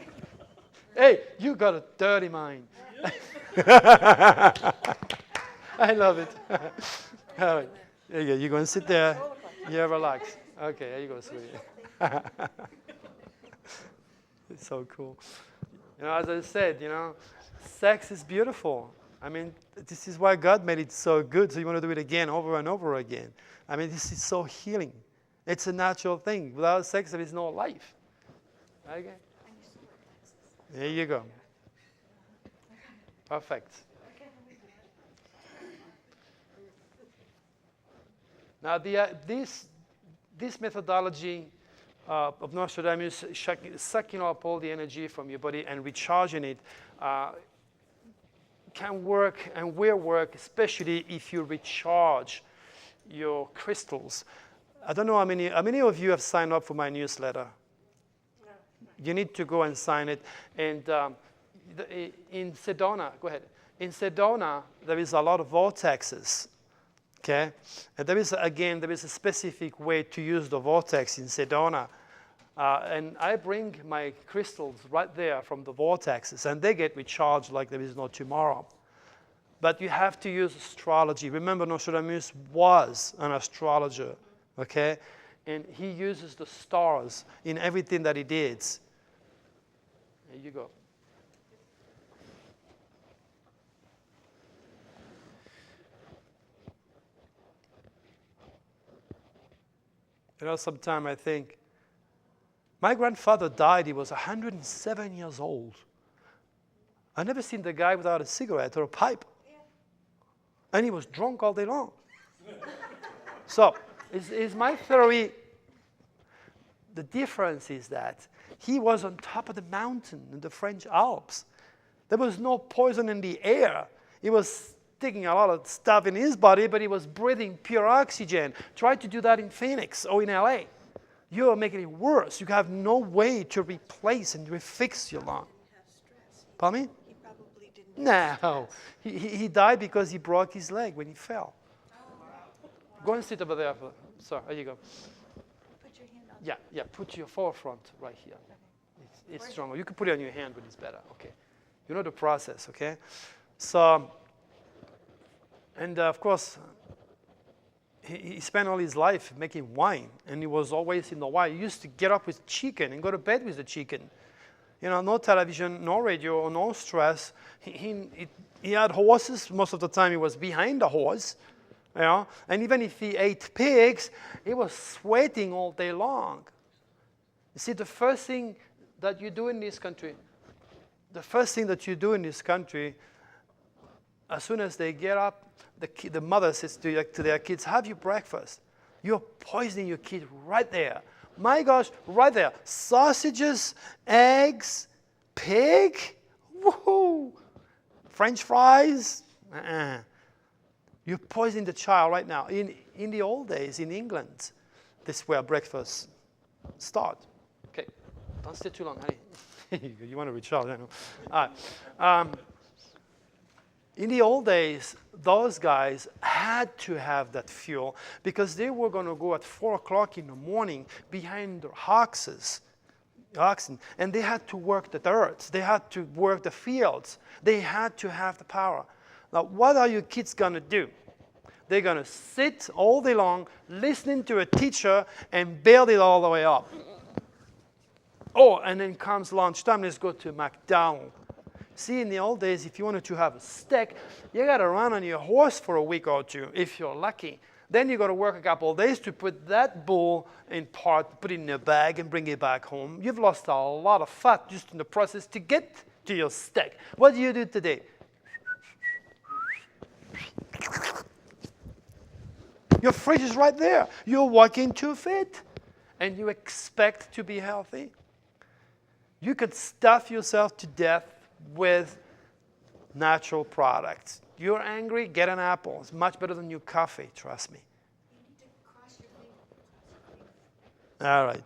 Speaker 1: Hey, you got a dirty mind. I love it. All right, there you go. You're going to sit there. Yeah, relax. Okay, there you go, sweetie. It's so cool. As I said, sex is beautiful. I mean, this is why God made it so good. So you want to do it again, over and over again. I mean, this is so healing. It's a natural thing. Without sex, there is no life. Okay? There you go. Perfect. Now, this methodology of Nostradamus, sucking up all the energy from your body and recharging it, can work and will work, especially if you recharge your crystals. I don't know how many of you have signed up for my newsletter. You need to go and sign it. And in Sedona, go ahead. In Sedona, there is a lot of vortexes. Okay, and there is a specific way to use the vortex in Sedona, and I bring my crystals right there from the vortexes, and they get recharged like there is no tomorrow. But you have to use astrology. Remember, Nostradamus was an astrologer, okay, and he uses the stars in everything that he did. There you go. Sometimes I think, my grandfather died, he was 107 years old. I've never seen the guy without a cigarette or a pipe. Yeah. And he was drunk all day long. So, is my theory, the difference is that he was on top of the mountain in the French Alps. There was no poison in the air. He was taking a lot of stuff in his body, but he was breathing pure oxygen. Try to do that in Phoenix or in LA. You are making it worse. You have no way to replace and refix your lung. Pardon me?
Speaker 2: He probably didn't.
Speaker 1: No. He died because he broke his leg when he fell. Oh. Go and sit over there. Sorry, there you go.
Speaker 2: Put your hand on.
Speaker 1: Yeah. Put your forefront right here. It's stronger. You can put it on your hand, but it's better. Okay. You know the process, okay? So, and of course, he spent all his life making wine, and he was always in the wine. He used to get up with chicken and go to bed with the chicken. No television, no radio, no stress. He had horses. Most of the time he was behind the horse. And even if he ate pigs, he was sweating all day long. You see, the first thing that you do in this country, as soon as they get up, the mother says to their kids, have your breakfast. You're poisoning your kid right there. My gosh, right there. Sausages, eggs, pig, woohoo, French fries. You're poisoning the child right now. In the old days, in England, this is where breakfast start. Okay, don't stay too long, honey. You want to recharge, I know. All right. In the old days, those guys had to have that fuel because they were going to go at 4 o'clock in the morning behind their oxen, and they had to work the dirt. They had to work the fields. They had to have the power. Now, what are your kids going to do? They're going to sit all day long listening to a teacher and build it all the way up. Oh, and then comes lunchtime, let's go to McDonald's. See, in the old days, if you wanted to have a steak, you got to run on your horse for a week or two, if you're lucky. Then you got to work a couple of days to put that bull in part, put it in a bag, and bring it back home. You've lost a lot of fat just in the process to get to your steak. What do you do today? Your fridge is right there. You're walking 2 feet, and you expect to be healthy. You could stuff yourself to death with natural products. You're angry, get an apple. It's much better than your coffee, trust me.
Speaker 2: You need to cross your fingers.
Speaker 1: All right.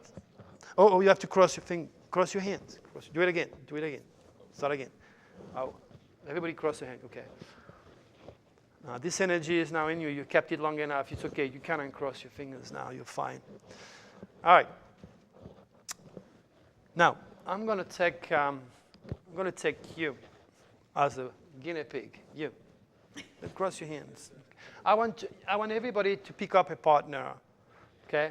Speaker 1: Oh, you have to cross your hands. Do it again. Start again. Oh, everybody cross your hand, okay. Now, this energy is now in you. You kept it long enough. It's okay. You can uncross your fingers now. You're fine. All right. Now, I'm going to take you as a guinea pig. You. Cross your hands. I want everybody to pick up a partner. Okay?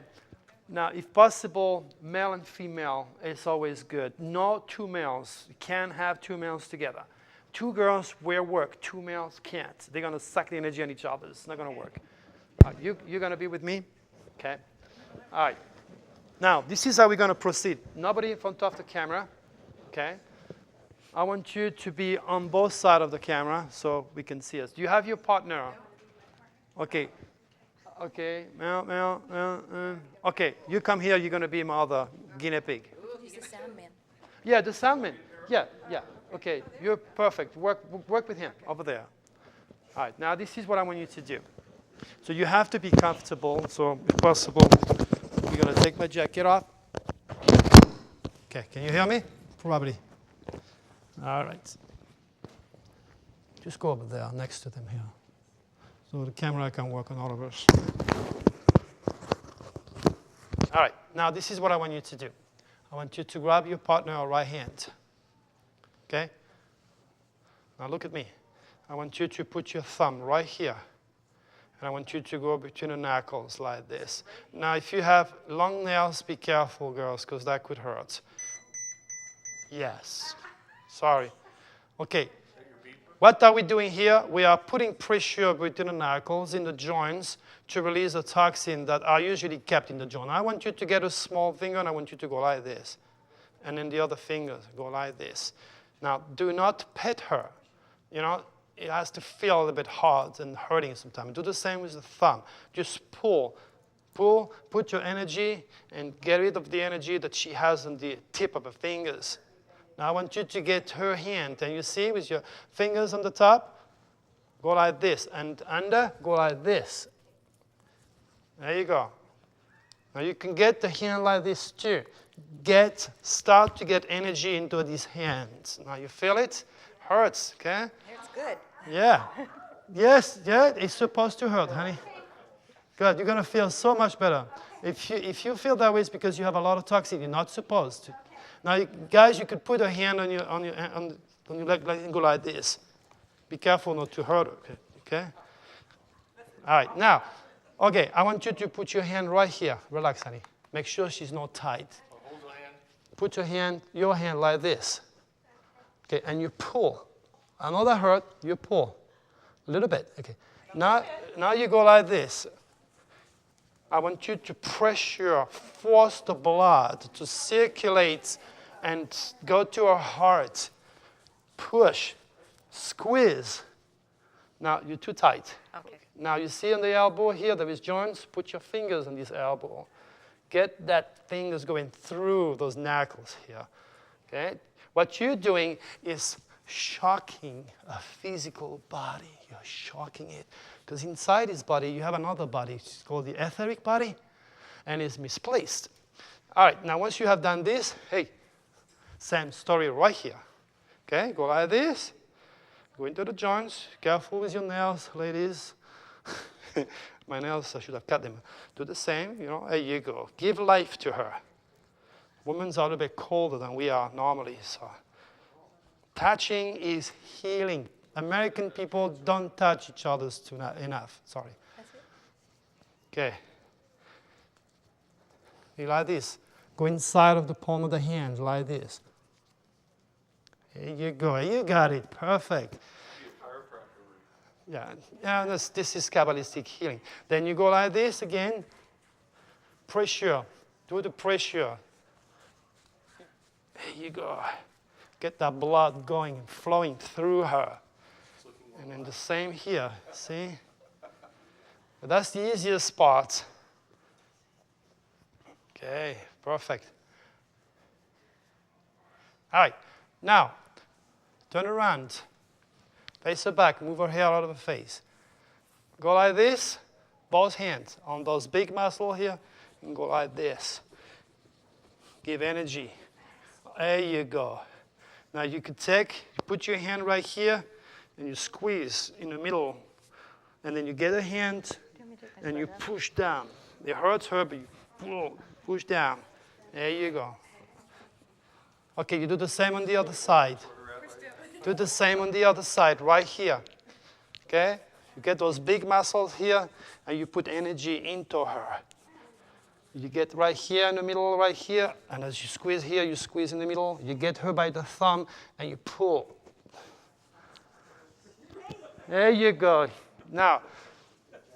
Speaker 1: Now, if possible, male and female is always good. No two males. You can't have two males together. Two girls will work. Two males can't. They're going to suck the energy on each other. It's not going to work. You're going to be with me? Okay. All right. Now, this is how we're going to proceed. Nobody in front of the camera. Okay. I want you to be on both sides of the camera so we can see us. Do you have your partner? Okay. Okay. Okay. You come here. You're going to be my other guinea pig.
Speaker 2: He's a sound man.
Speaker 1: Yeah, the soundman. Yeah. Okay, you're perfect. Work with him over there. All right, now this is what I want you to do. So you have to be comfortable. So if possible, we're going to take my jacket off. Okay, can you hear me? Probably. All right. Just go over there next to them here. So the camera can work on all of us. All right, now this is what I want you to do. I want you to grab your partner right hand. Okay? Now look at me. I want you to put your thumb right here. And I want you to go between the knuckles like this. Now, if you have long nails, be careful, girls, because that could hurt. Yes. Sorry. Okay. What are we doing here? We are putting pressure between the knuckles in the joints to release the toxin that are usually kept in the joint. I want you to get a small finger, and I want you to go like this. And then the other finger, go like this. Now, do not pet her. You know, it has to feel a little bit hard and hurting sometimes. Do the same with the thumb. Just pull. Pull, put your energy, and get rid of the energy that she has on the tip of her fingers. Now, I want you to get her hand. And you see, with your fingers on the top, go like this. And under, go like this. There you go. Now, you can get the hand like this, too. Start to get energy into these hands. Now you feel it? Hurts, okay?
Speaker 2: It's good.
Speaker 1: Yeah. Yes, yeah, it's supposed to hurt, honey. Good, you're gonna feel so much better. If you feel that way, it's because you have a lot of toxin. You're not supposed to. Now, guys, you could put a hand on your leg and go like this. Be careful not to hurt her, okay? All right, now, okay, I want you to put your hand right here. Relax, honey. Make sure she's not tight. Put your hand like this. Okay, and you pull. I know that hurt. You pull. A little bit. Okay. Now you go like this. I want you to pressure, force the blood to circulate and go to her heart. Push. Squeeze. Now you're too tight.
Speaker 2: Okay.
Speaker 1: Now you see on the elbow here, there is joints. Put your fingers on this elbow. Get that fingers going through those knuckles here, okay? What you're doing is shocking a physical body. You're shocking it. Because inside his body, you have another body. It's called the etheric body, and it's misplaced. All right, now once you have done this, hey, same story right here. Okay, go like this. Go into the joints. Careful with your nails, ladies. My nails, I should have cut them. Do the same, you know, there you go. Give life to her. Women are a little bit colder than we are normally, so. Touching is healing. American people don't touch each other enough, sorry. Okay. You like this. Go inside of the palm of the hand, like this. Here you go, you got it, perfect. Yeah, this is Kabbalistic healing. Then you go like this again. Pressure. Do the pressure. There you go. Get that blood going, flowing through her. And then the same here, see? But that's the easiest part. Okay, perfect. All right, now, turn around. Face her back, move her hair out of her face. Go like this, both hands on those big muscles here, and go like this. Give energy. There you go. Now you could put your hand right here, and you squeeze in the middle and then you get a hand, and you push down. It hurts her, but you push down. There you go. Okay, you do the same on the other side. Do the same on the other side, right here. Okay? You get those big muscles here, and you put energy into her. You get right here in the middle, right here, and as you squeeze here, you squeeze in the middle. You get her by the thumb, and you pull. There you go. Now,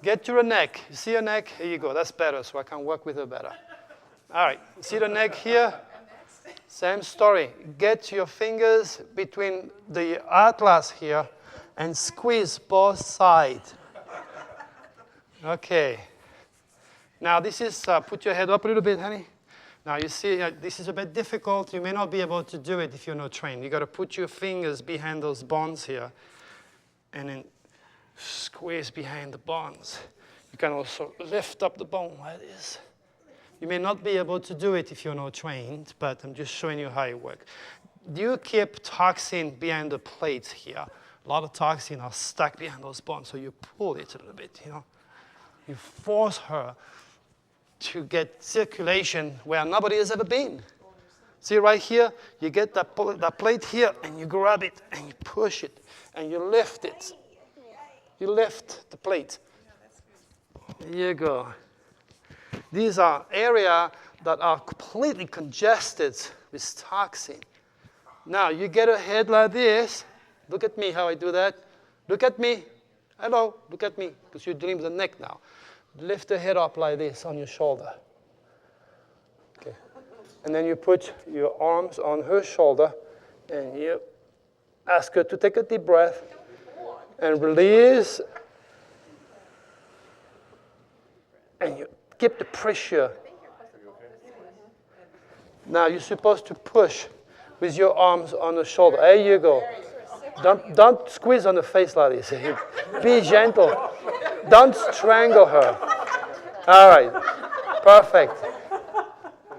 Speaker 1: get to her neck. You see her neck? Here you go. That's better, so I can work with her better. All right. See the neck here? Same story. Get your fingers between the atlas here and squeeze both sides. Okay. Now, this is, put your head up a little bit, honey. Now, you see, this is a bit difficult. You may not be able to do it if you're not trained. You got to put your fingers behind those bones here and then squeeze behind the bones. You can also lift up the bone like this. You may not be able to do it if you're not trained, but I'm just showing you how it works. You keep toxin behind the plates here. A lot of toxin are stuck behind those bones, so you pull it a little bit, you know. You force her to get circulation where nobody has ever been. See right here, you get that plate here, and you grab it, and you push it, and you lift it. You lift the plate. There you go. These are areas that are completely congested with toxin. Now, you get a head like this. Look at me how I do that. Look at me. Hello, look at me, because you're dealing with the neck now. Lift the head up like this on your shoulder. Okay. And then you put your arms on her shoulder, and you ask her to take a deep breath and release. And you keep the pressure. Now you're supposed to push with your arms on the shoulder. There you go. Don't squeeze on the face like this. Be gentle. Don't strangle her. All right. Perfect.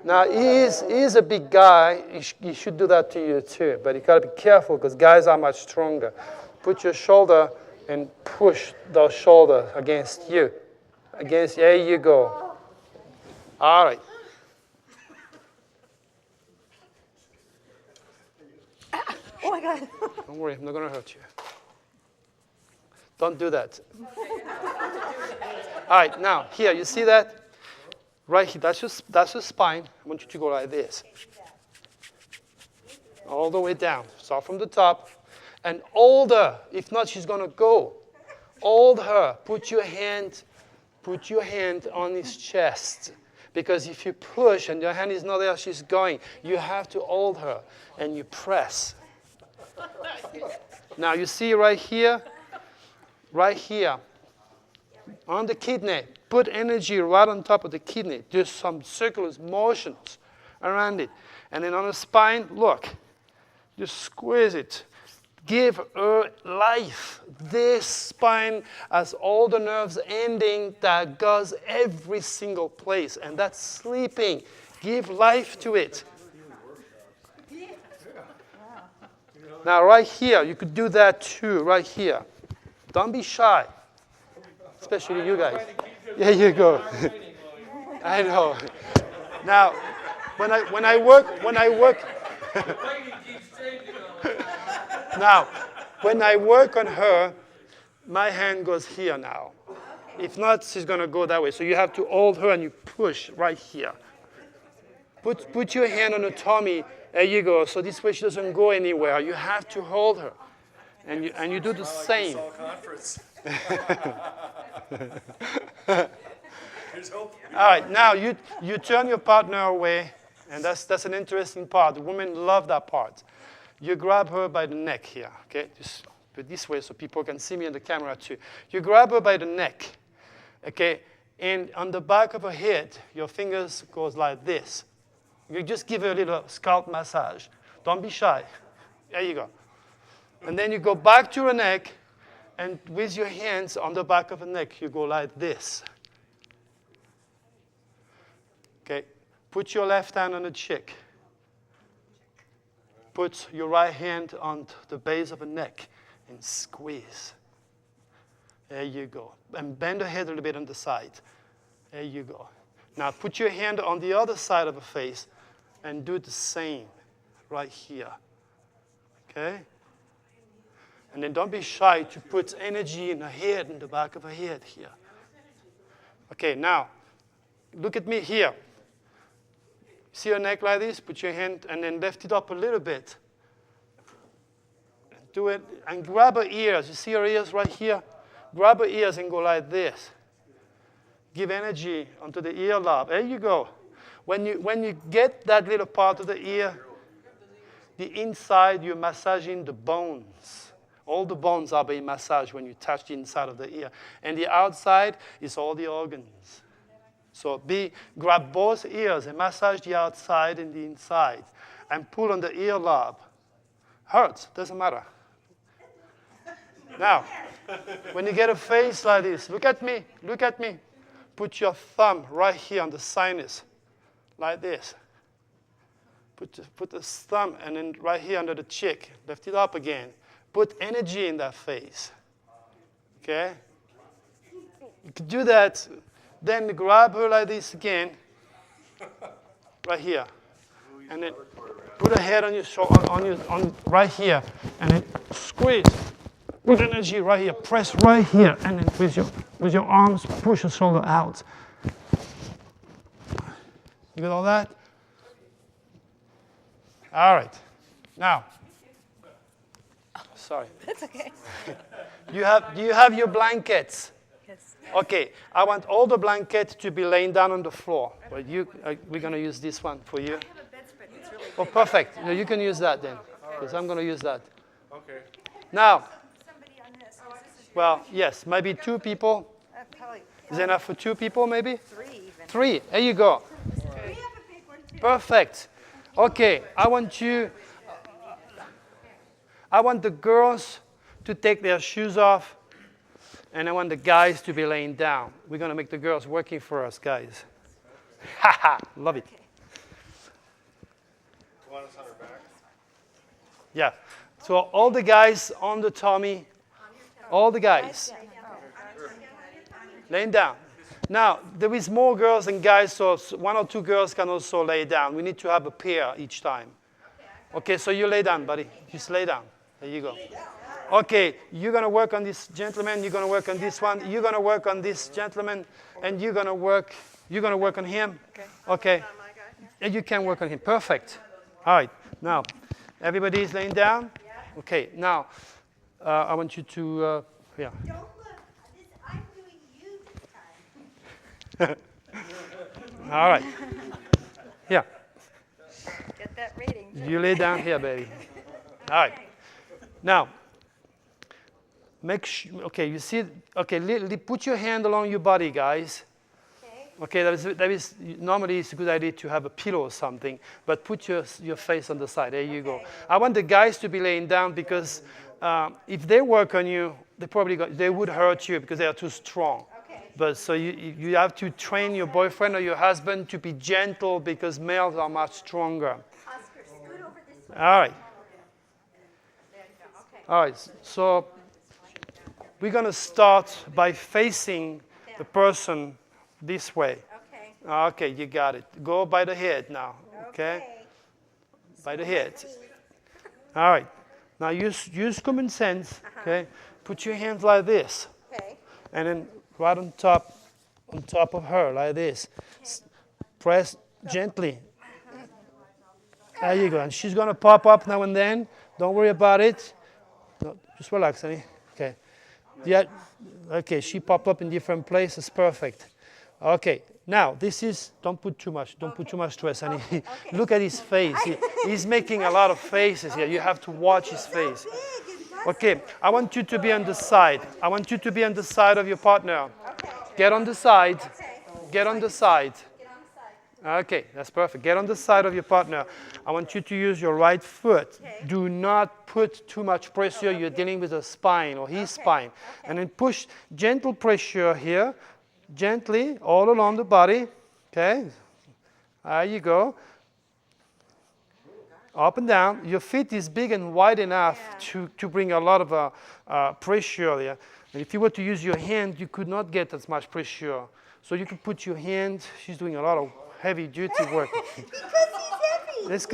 Speaker 1: Now, he's a big guy. He should do that to you too. But you got to be careful because guys are much stronger. Put your shoulder and push those shoulders against you. There you go. All right.
Speaker 2: Oh my God.
Speaker 1: Don't worry, I'm not going to hurt you. Don't do that. All right, now, here, you see that? Right here, that's your spine. I want you to go like this. All the way down. Start from the top. And hold her. If not, she's going to go. Hold her. Put your hand on his chest. Because if you push and your hand is not there, she's going. You have to hold her. And you press. Now, you see right here, on the kidney, put energy right on top of the kidney. Do some circular motions around it. And then on the spine, look, just squeeze it. Give her life. This spine has all the nerves ending that goes every single place, and that's sleeping. Give life to it. Now, right here, you could do that too, right here. Don't be shy, especially you guys. There you go. I know. Now, when I work. Now, when I work on her, my hand goes here now. If not, she's going to go that way. So you have to hold her and you push right here. Put your hand on her tummy. There you go. So this way she doesn't go anywhere. You have to hold her. And you do the same. All right, now you turn your partner away. And that's an interesting part. The women love that part. You grab her by the neck here, okay? Just put it this way so people can see me on the camera too. You grab her by the neck, okay? And on the back of her head, your fingers goes like this. You just give her a little scalp massage. Don't be shy. There you go. And then you go back to her neck, and with your hands on the back of her neck, you go like this. Okay? Put your left hand on the cheek. Put your right hand on the base of the neck and squeeze. There you go. And bend the head a little bit on the side. There you go. Now put your hand on the other side of the face and do the same right here. Okay? And then don't be shy to put energy in the head, in the back of the head here. Okay, now, look at me here. See your neck like this? Put your hand and then lift it up a little bit. Do it and grab her ears. You see her ears right here? Grab her ears and go like this. Give energy onto the ear lobe. There you go. When you get that little part of the ear, the inside, you're massaging the bones. All the bones are being massaged when you touch the inside of the ear. And the outside is all the organs. So grab both ears and massage the outside and the inside. And pull on the ear lobe. Hurts, doesn't matter. Now, when you get a face like this, look at me, look at me. Put your thumb right here on the sinus, like this. Put the thumb and then right here under the cheek. Lift it up again. Put energy in that face. Okay? You can do that. Then grab her like this again. Right here. And then put her head on your shoulder, right here. And then squeeze. Put energy right here. Press right here. And then with your arms, push the shoulder out. You got all that? All right. Now, sorry.
Speaker 2: That's okay.
Speaker 1: Do you have your blankets?
Speaker 2: Yes.
Speaker 1: Okay. I want all the blankets to be laying down on the floor. But we're going to use this one for you.
Speaker 2: I have a bedspread that's really
Speaker 1: Oh, perfect. You can use that then, because I'm going to use that.
Speaker 3: Okay.
Speaker 1: Now,
Speaker 2: somebody on this.
Speaker 1: well, yes, maybe 2 people.
Speaker 2: Probably
Speaker 1: Is enough for 2 people, maybe?
Speaker 2: 3 even.
Speaker 1: 3. There you go.
Speaker 2: We have a big one too.
Speaker 1: Perfect. Okay, I want the girls to take their shoes off, and I want the guys to be laying down. We're going to make the girls working for us, guys. Haha, love it.
Speaker 3: You want us on our back?
Speaker 1: Yeah. So all the guys on the tummy, all the guys, laying down. Now, there is more girls than guys, so 1 or 2 girls can also lay down. We need to have a pair each time. Okay, so you lay down, buddy. Just lay down. There you go. Okay, you're going to work on this gentleman. You're going to work on this one. You're going to work on this gentleman. And you're going to work on him. Okay. And you can work on him. Perfect. All right. Now, everybody is laying down? Okay, now, I want you to, yeah.
Speaker 2: Don't look. I'm doing you this time.
Speaker 1: All right. Yeah.
Speaker 2: Get that rating.
Speaker 1: You lay down here, baby. All right. Now, make sure, okay, you see, okay, put your hand along your body, guys. Okay, that is normally it's a good idea to have a pillow or something, but put your face on the side. There you go. I want the guys to be laying down because if they work on you, they would hurt you because they are too strong.
Speaker 2: Okay.
Speaker 1: But so you have to train your boyfriend or your husband to be gentle because males are much stronger.
Speaker 2: Oscar, scoot over this way.
Speaker 1: All right.
Speaker 2: There you go. Okay.
Speaker 1: All right. So we're going to start by facing the person this way.
Speaker 2: Okay.
Speaker 1: Okay, you got it. Go by the head now. Okay? By the head. All right. Now use common sense. Okay? Put your hands like this.
Speaker 2: Okay.
Speaker 1: And then right on top of her like this. Press gently. There you go. And she's going to pop up now and then. Don't worry about it. No, just relax, honey. Okay. Yeah. Okay, she popped up in different places. Perfect. Okay, now this is, don't put too much stress on him. Look at his face. He's making a lot of faces here. You have to watch his face. Okay, I want you to be on the side. I want you to be on the side of your partner. Get on the side. Get on the side. Okay, that's perfect. Get on the side of your partner. I want you to use your right foot. Do not put too much pressure. You're dealing with a spine or his spine. And then push gentle pressure here. Gently, all along the body, okay? There you go. Up and down. Your feet is big and wide enough to bring a lot of pressure there. And if you were to use your hand, you could not get as much pressure. So you could put your hand, she's doing a lot of heavy duty work.
Speaker 2: Because he's heavy.
Speaker 1: This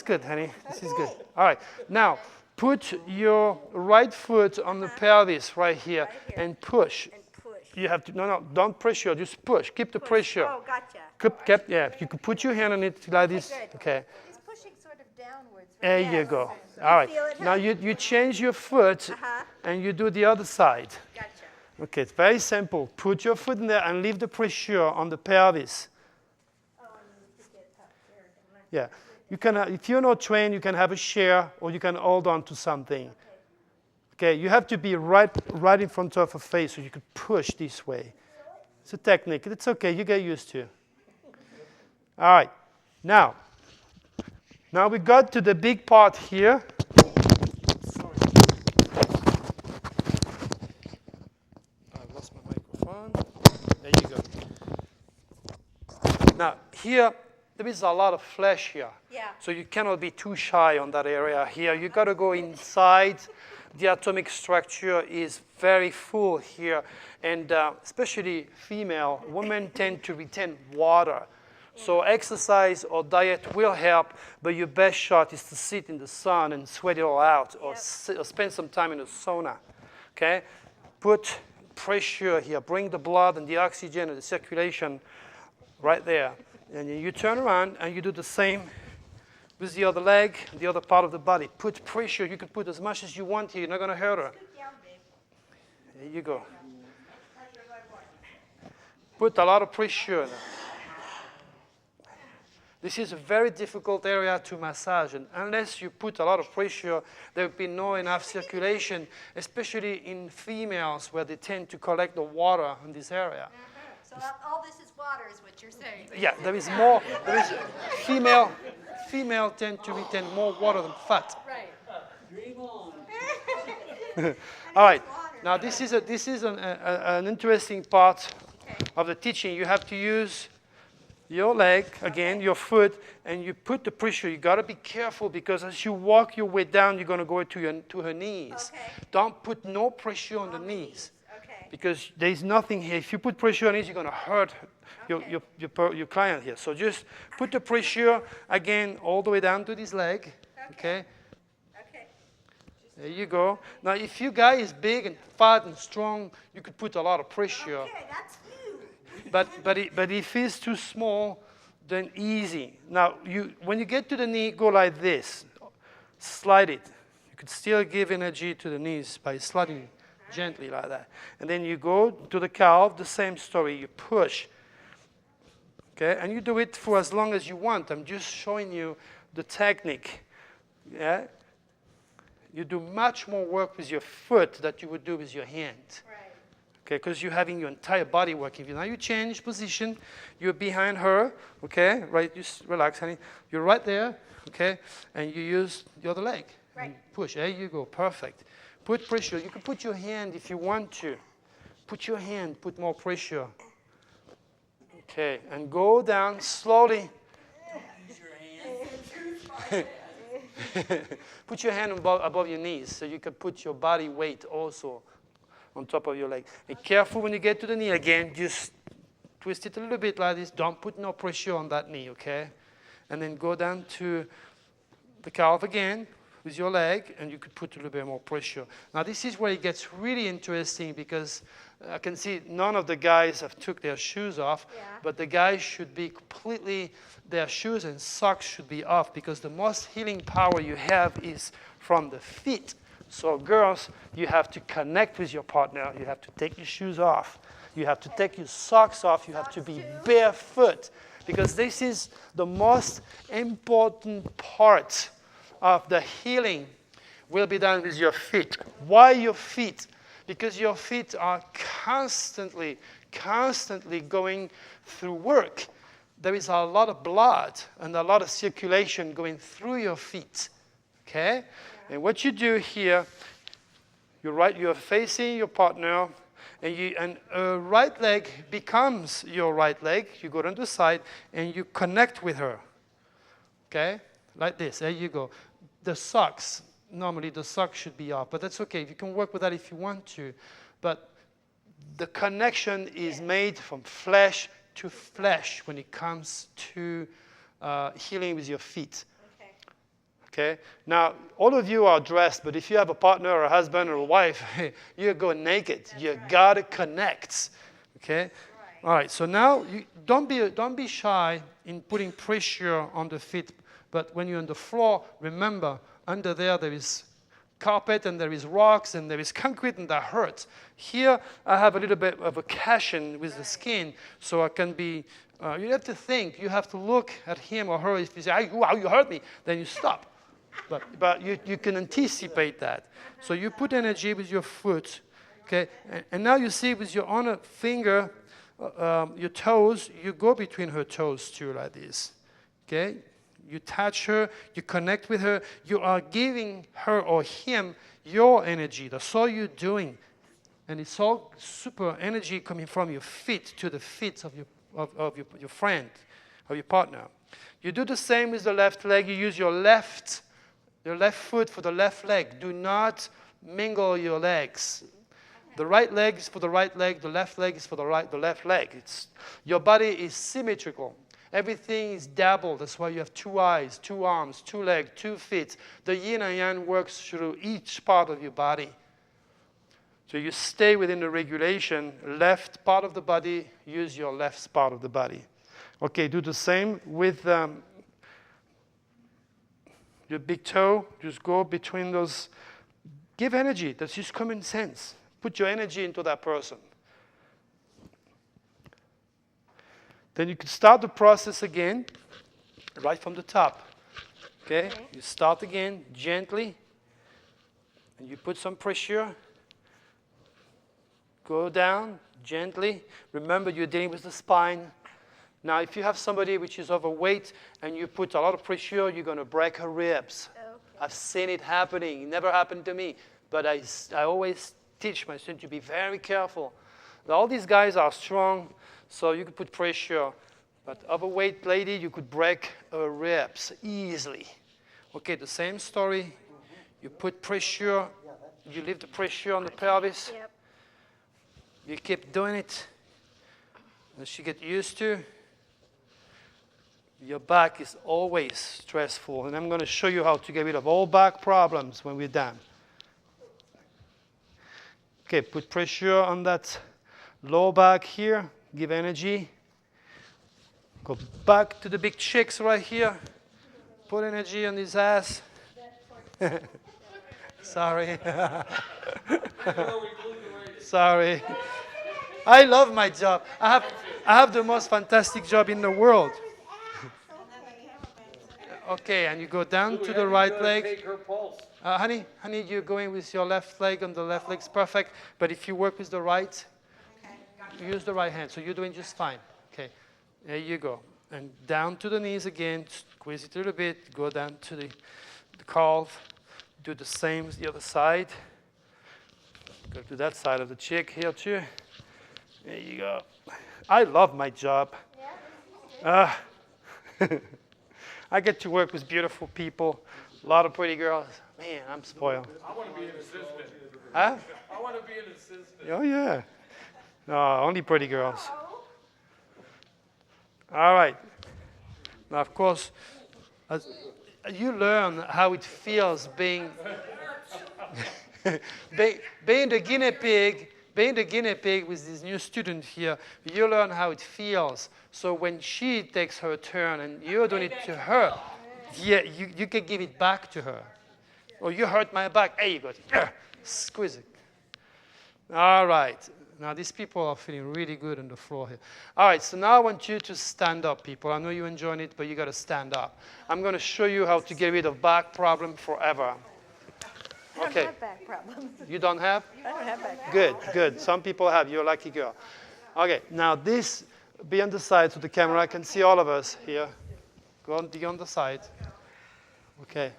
Speaker 1: good, honey. This is good. All right, now put your right foot on the pelvis right here,
Speaker 2: Right here.
Speaker 1: and push.
Speaker 2: And push.
Speaker 1: You have to, no, don't pressure, just push. Keep the pressure.
Speaker 2: Oh, gotcha.
Speaker 1: Yeah, you could put your hand on it like this.
Speaker 2: good.
Speaker 1: Okay,
Speaker 4: He's pushing sort of downwards.
Speaker 1: there
Speaker 4: Right?
Speaker 1: you
Speaker 2: Yes.
Speaker 1: go.
Speaker 2: You
Speaker 1: All right,
Speaker 2: feel it
Speaker 1: now
Speaker 2: now?
Speaker 1: you change your foot
Speaker 2: Uh-huh.
Speaker 1: and you do the other side.
Speaker 2: Gotcha.
Speaker 1: Okay, it's very simple. Put your foot in there and leave the pressure on the pelvis.
Speaker 2: Oh, I need to get up here. don't I?
Speaker 1: Yeah, you can. If you're not trained, you can have a chair or you can hold on to something. Okay, you have to be right in front of her face so you could push this way. It's a technique. It's okay. You get used to. All right, now we got to the big part here. Sorry. I lost my microphone. There you go. Now here, there is a lot of flesh here.
Speaker 2: Yeah.
Speaker 1: So you cannot be too shy on that area here. You got to go inside. The atomic structure is very full here, and especially female women tend to retain water. So exercise or diet will help, but your best shot is to sit in the sun and sweat it all out, or, or spend some time in a sauna. Okay, put pressure here. Bring the blood and the oxygen and the circulation right there, and then you turn around and you do the same with the other leg, the other part of the body. Put pressure. You can put as much as you want here. You're not going to hurt her.
Speaker 2: Scoot down, babe.
Speaker 1: There you go.
Speaker 2: That's your right one.
Speaker 1: Put a lot of pressure. This is a very difficult area to massage, and unless you put a lot of pressure, there will be no enough circulation, especially in females where they tend to collect the water in this area.
Speaker 4: So all this is water is what you're saying.
Speaker 1: Yeah, there is female tend to retain more water than fat.
Speaker 4: Right.
Speaker 1: All right. Now this is an interesting part of the teaching. You have to use your leg again, your foot, and you put the pressure. You got to be careful because as you walk your way down, you're going to go to her knees.
Speaker 2: Okay.
Speaker 1: Don't put no pressure on the knees
Speaker 2: Okay.
Speaker 1: because there is nothing here. If you put pressure on it, you're going to hurt your client here. So just put the pressure again all the way down to this leg. Okay.
Speaker 2: Okay.
Speaker 1: There you go. Now, if your guy is big and fat and strong, you could put a lot of pressure.
Speaker 2: Okay, that's you.
Speaker 1: But if he's too small, then easy. Now, when you get to the knee, go like this. Slide it. You could still give energy to the knees by sliding gently like that. And then you go to the calf, the same story. You push. Okay? And you do it for as long as you want. I'm just showing you the technique. Yeah? You do much more work with your foot than you would do with your hand.
Speaker 2: Right.
Speaker 1: Okay, because you're having your entire body working. Now you change position. You're behind her. Okay, right. Just relax, honey. You're right there. Okay, and you use the other leg.
Speaker 2: Right.
Speaker 1: And push. There you go. Perfect. Put pressure. You can put your hand if you want to. Put your hand. Put more pressure. Okay, and go down slowly. Use your hand. Put your hand above your knees so you can put your body weight also on top of your leg. Be careful when you get to the knee again. Just twist it a little bit like this. Don't put no pressure on that knee, okay? And then go down to the calf again with your leg, and you could put a little bit more pressure. Now, this is where it gets really interesting because I can see none of the guys have took their shoes off, but the guys should be completely, their shoes and socks should be off because the most healing power you have is from the feet. So girls, you have to connect with your partner. You have to take your shoes off. You have to take your socks off. You have to be barefoot because this is the most important part of the healing will be done with your feet. Why your feet? Because your feet are constantly going through work. There is a lot of blood and a lot of circulation going through your feet. Okay? And what you do here, you're facing your partner, and a right leg becomes your right leg. You go on the side, and you connect with her. Okay? Like this. There you go. The socks, normally the socks should be off, but that's okay. You can work with that if you want to. but the connection is made from flesh to flesh when it comes to healing with your feet.
Speaker 2: Okay.
Speaker 1: Okay? Now, all of you are dressed, but if you have a partner or a husband or a wife, you go naked. You got to connect. Okay?
Speaker 2: Right.
Speaker 1: All right, so now you don't be shy in putting pressure on the feet, but when you're on the floor, remember, under there is carpet and there is rocks and there is concrete and that hurts. Here, I have a little bit of a cushion with the skin, so I can be, you have to think, you have to look at him or her. If you say, wow, you hurt me, then you stop. But you can anticipate that. So you put energy with your foot, okay? And now you see with your own finger, your toes, you go between her toes too, like this, okay? You touch her, you connect with her, you are giving her or him your energy. That's all you're doing. And it's all super energy coming from your feet to the feet of your friend, of your partner. You do the same with the left leg. You use your left foot for the left leg. Do not mingle your legs. The right leg is for the right leg. The left leg is for the left leg. Your body is symmetrical. Everything is doubled. That's why you have 2 eyes, 2 arms, 2 legs, 2 feet. The yin and yang works through each part of your body. So you stay within the regulation. Left part of the body, use your left part of the body. Okay, do the same with your big toe. Just go between those. Give energy. That's just common sense. Put your energy into that person. Then you can start the process again, right from the top. Okay? You start again gently, and you put some pressure. Go down gently. Remember, you're dealing with the spine. Now, if you have somebody which is overweight and you put a lot of pressure, you're going to break her ribs.
Speaker 2: Okay.
Speaker 1: I've seen it happening. It never happened to me. But I always teach my students to be very careful. All these guys are strong, so you could put pressure. But overweight lady, you could break her ribs easily. Okay, the same story. You put pressure. You leave the pressure on the pelvis.
Speaker 2: Yep.
Speaker 1: You keep doing it. As she gets used to, your back is always stressful. And I'm going to show you how to get rid of all back problems when we're done. Okay, put pressure on that low back here. Give energy. Go back to the big chicks right here. Put energy on his ass. Sorry. Sorry. I love my job. I have the most fantastic job in the world. Okay, and you go down to the right leg.
Speaker 3: Take her pulse.
Speaker 1: Honey, you're going with your left leg on the left leg's perfect. But if you work with the right, use the right hand. So you're doing just fine. Okay, there you go. And down to the knees again. Squeeze it a little bit. Go down to the calf. Do the same with the other side. Go to that side of the chick here too. There you go. I love my job. I get to work with beautiful people, a lot of pretty girls. Man, I'm spoiled.
Speaker 3: I want to be an assistant.
Speaker 1: Huh?
Speaker 3: I want to be an assistant.
Speaker 1: Oh, yeah. No, only pretty girls. All right. Now, of course, you learn how it feels being the guinea pig. Being the guinea pig with this new student here, you learn how it feels. So when she takes her turn and you're doing it to her, yeah, you can give it back to her. Or you hurt my back. Hey, you got it. Squeeze it. All right. Now these people are feeling really good on the floor here. All right, so now I want you to stand up, people. I know you're enjoying it, but you got to stand up. I'm going to show you how to get rid of back problem forever.
Speaker 2: I
Speaker 1: Okay.
Speaker 2: don't have back problems.
Speaker 1: You don't have?
Speaker 2: I don't have back
Speaker 1: Good, good. Some people have. You're a lucky girl. Okay, now this, be on the side so the camera can see all of us here. Go on the side. Okay.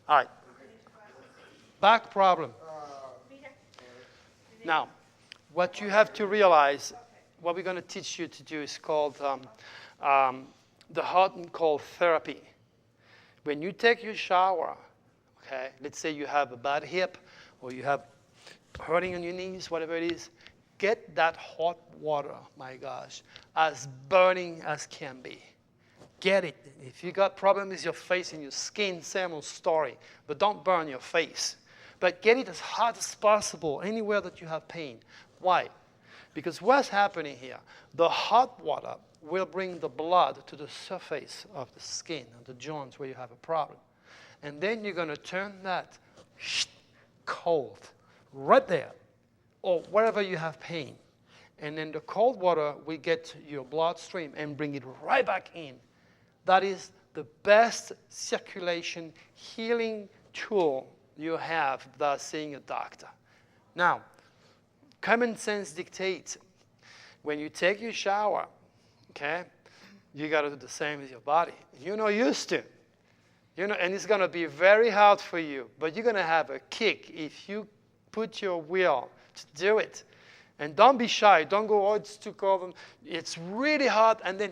Speaker 1: All right. Back problem. Now, what you have to realize, what we're going to teach you to do is called the hot and cold therapy. When you take your shower, okay, let's say you have a bad hip or you have hurting on your knees, whatever it is, get that hot water, my gosh, as burning as can be. Get it. If you got problems with your face and your skin, same story. But don't burn your face. But get it as hot as possible anywhere that you have pain. Why? Because what's happening here? The hot water will bring the blood to the surface of the skin, of the joints where you have a problem. And then you're going to turn that cold right there or wherever you have pain. And then the cold water will get your bloodstream and bring it right back in. That is the best circulation healing tool you have without seeing a doctor. Now, common sense dictates when you take your shower, okay, you got to do the same with your body. You're not used to. And it's going to be very hard for you, but you're going to have a kick if you put your will to do it. And don't be shy. Don't go, oh, it's too cold. It's really hot, and then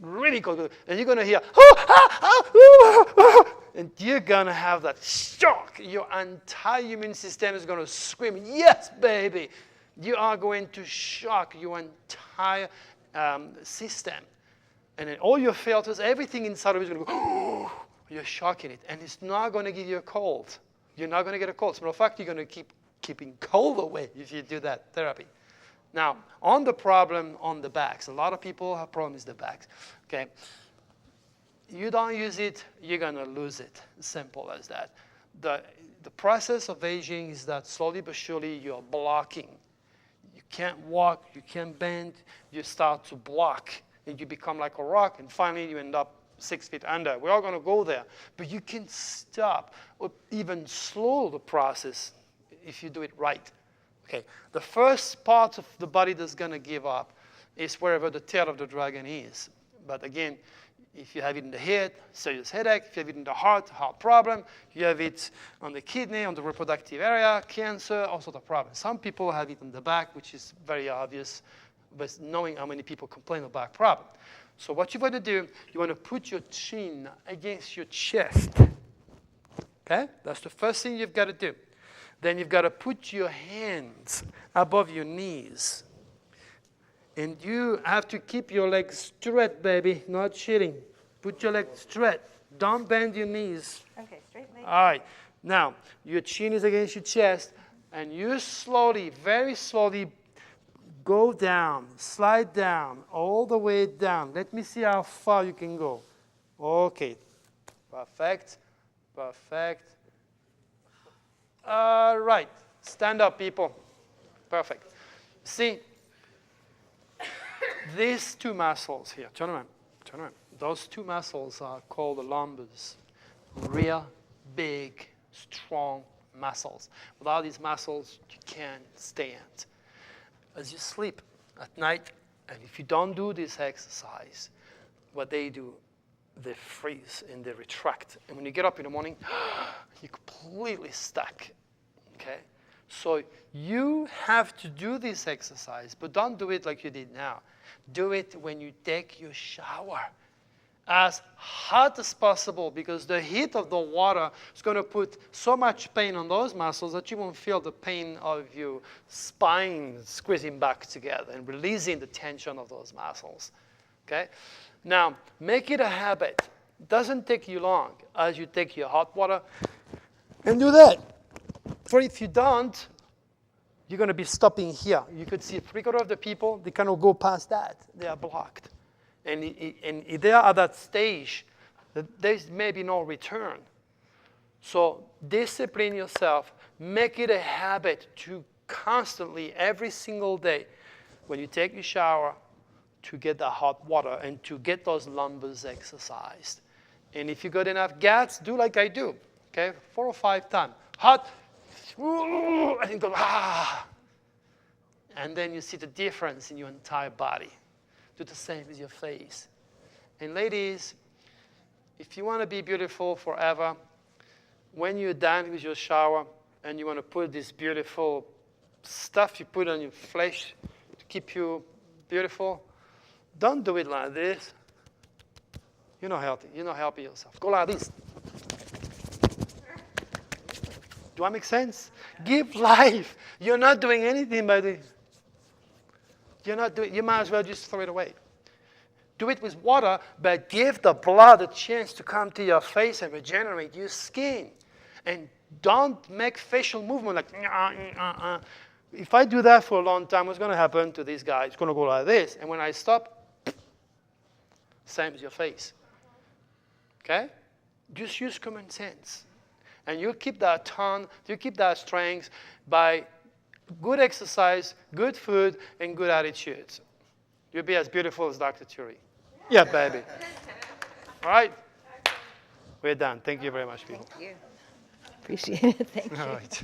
Speaker 1: really cold. And you're going to hear, and you're going to have that shock. Your entire immune system is going to scream, yes, baby. You are going to shock your entire system. And then all your filters, everything inside of it is going to go, you're shocking it. And it's not going to give you a cold. You're not going to get a cold. As a matter of fact, you're going to keep keeping cold away if you do that therapy. Now, on the problem on the backs, a lot of people have problems with the backs. Okay, you don't use it, you're going to lose it. Simple as that. The process of aging is that slowly but surely you're blocking. You can't walk, you can't bend, you start to block, and you become like a rock, and finally you end up 6 feet under. We're all going to go there. But you can stop or even slow the process if you do it right. Okay, the first part of the body that's going to give up is wherever the tail of the dragon is. But again, if you have it in the head, serious headache. If you have it in the heart problem. You have it on the kidney, on the reproductive area, cancer, all sorts of problems. Some people have it in the back, which is very obvious, but knowing how many people complain of back problem. So what you want to do, you want to put your chin against your chest. Okay? That's the first thing you've got to do. Then you've got to put your hands above your knees. And you have to keep your legs straight, baby, not chilling. Put your legs straight. Don't bend your knees.
Speaker 4: Okay, straight legs.
Speaker 1: All right. Now, your chin is against your chest, and you slowly, very slowly, go down, slide down, all the way down. Let me see how far you can go. Okay. Perfect. Perfect. All right. Stand up, people. Perfect. See, these two muscles here, turn around, turn around. Those two muscles are called the lumbars. Real big, strong muscles. Without these muscles, you can't stand. As you sleep at night, and if you don't do this exercise, what they do, they freeze and they retract. And when you get up in the morning, you're completely stuck. Okay? So you have to do this exercise, but don't do it like you did now. Do it when you take your shower. As hot as possible, because the heat of the water is going to put so much pain on those muscles that you won't feel the pain of your spine squeezing back together and releasing the tension of those muscles. Okay? Now, make it a habit. It doesn't take you long as you take your hot water and do that. For if you don't, you're going to be stopping here. You could see 3/4 of the people, they cannot go past that. They are blocked. And if they are at that stage, there's maybe no return. So discipline yourself. Make it a habit to constantly, every single day, when you take your shower, to get the hot water and to get those lumbars exercised. And if you got enough gas, do like I do. Okay, 4 or 5 times. Hot, and then go, ah. And then you see the difference in your entire body. Do the same with your face. And ladies, if you want to be beautiful forever, when you're done with your shower and you want to put this beautiful stuff you put on your flesh to keep you beautiful, don't do it like this. You're not healthy. You're not helping yourself. Go like this. Do I make sense? Give life. You're not doing anything by this. You might as well just throw it away. Do it with water, but give the blood a chance to come to your face and regenerate your skin. And don't make facial movement like, If I do that for a long time, what's going to happen to this guy? It's going to go like this. And when I stop, same as your face. Okay? Just use common sense. And you keep that tone, you keep that strength by good exercise, good food, and good attitudes. You'll be as beautiful as Dr. Turi. Yeah, baby. All right? We're done. Thank you very much, people.
Speaker 5: Thank you. Appreciate it. Thank you.
Speaker 1: All right.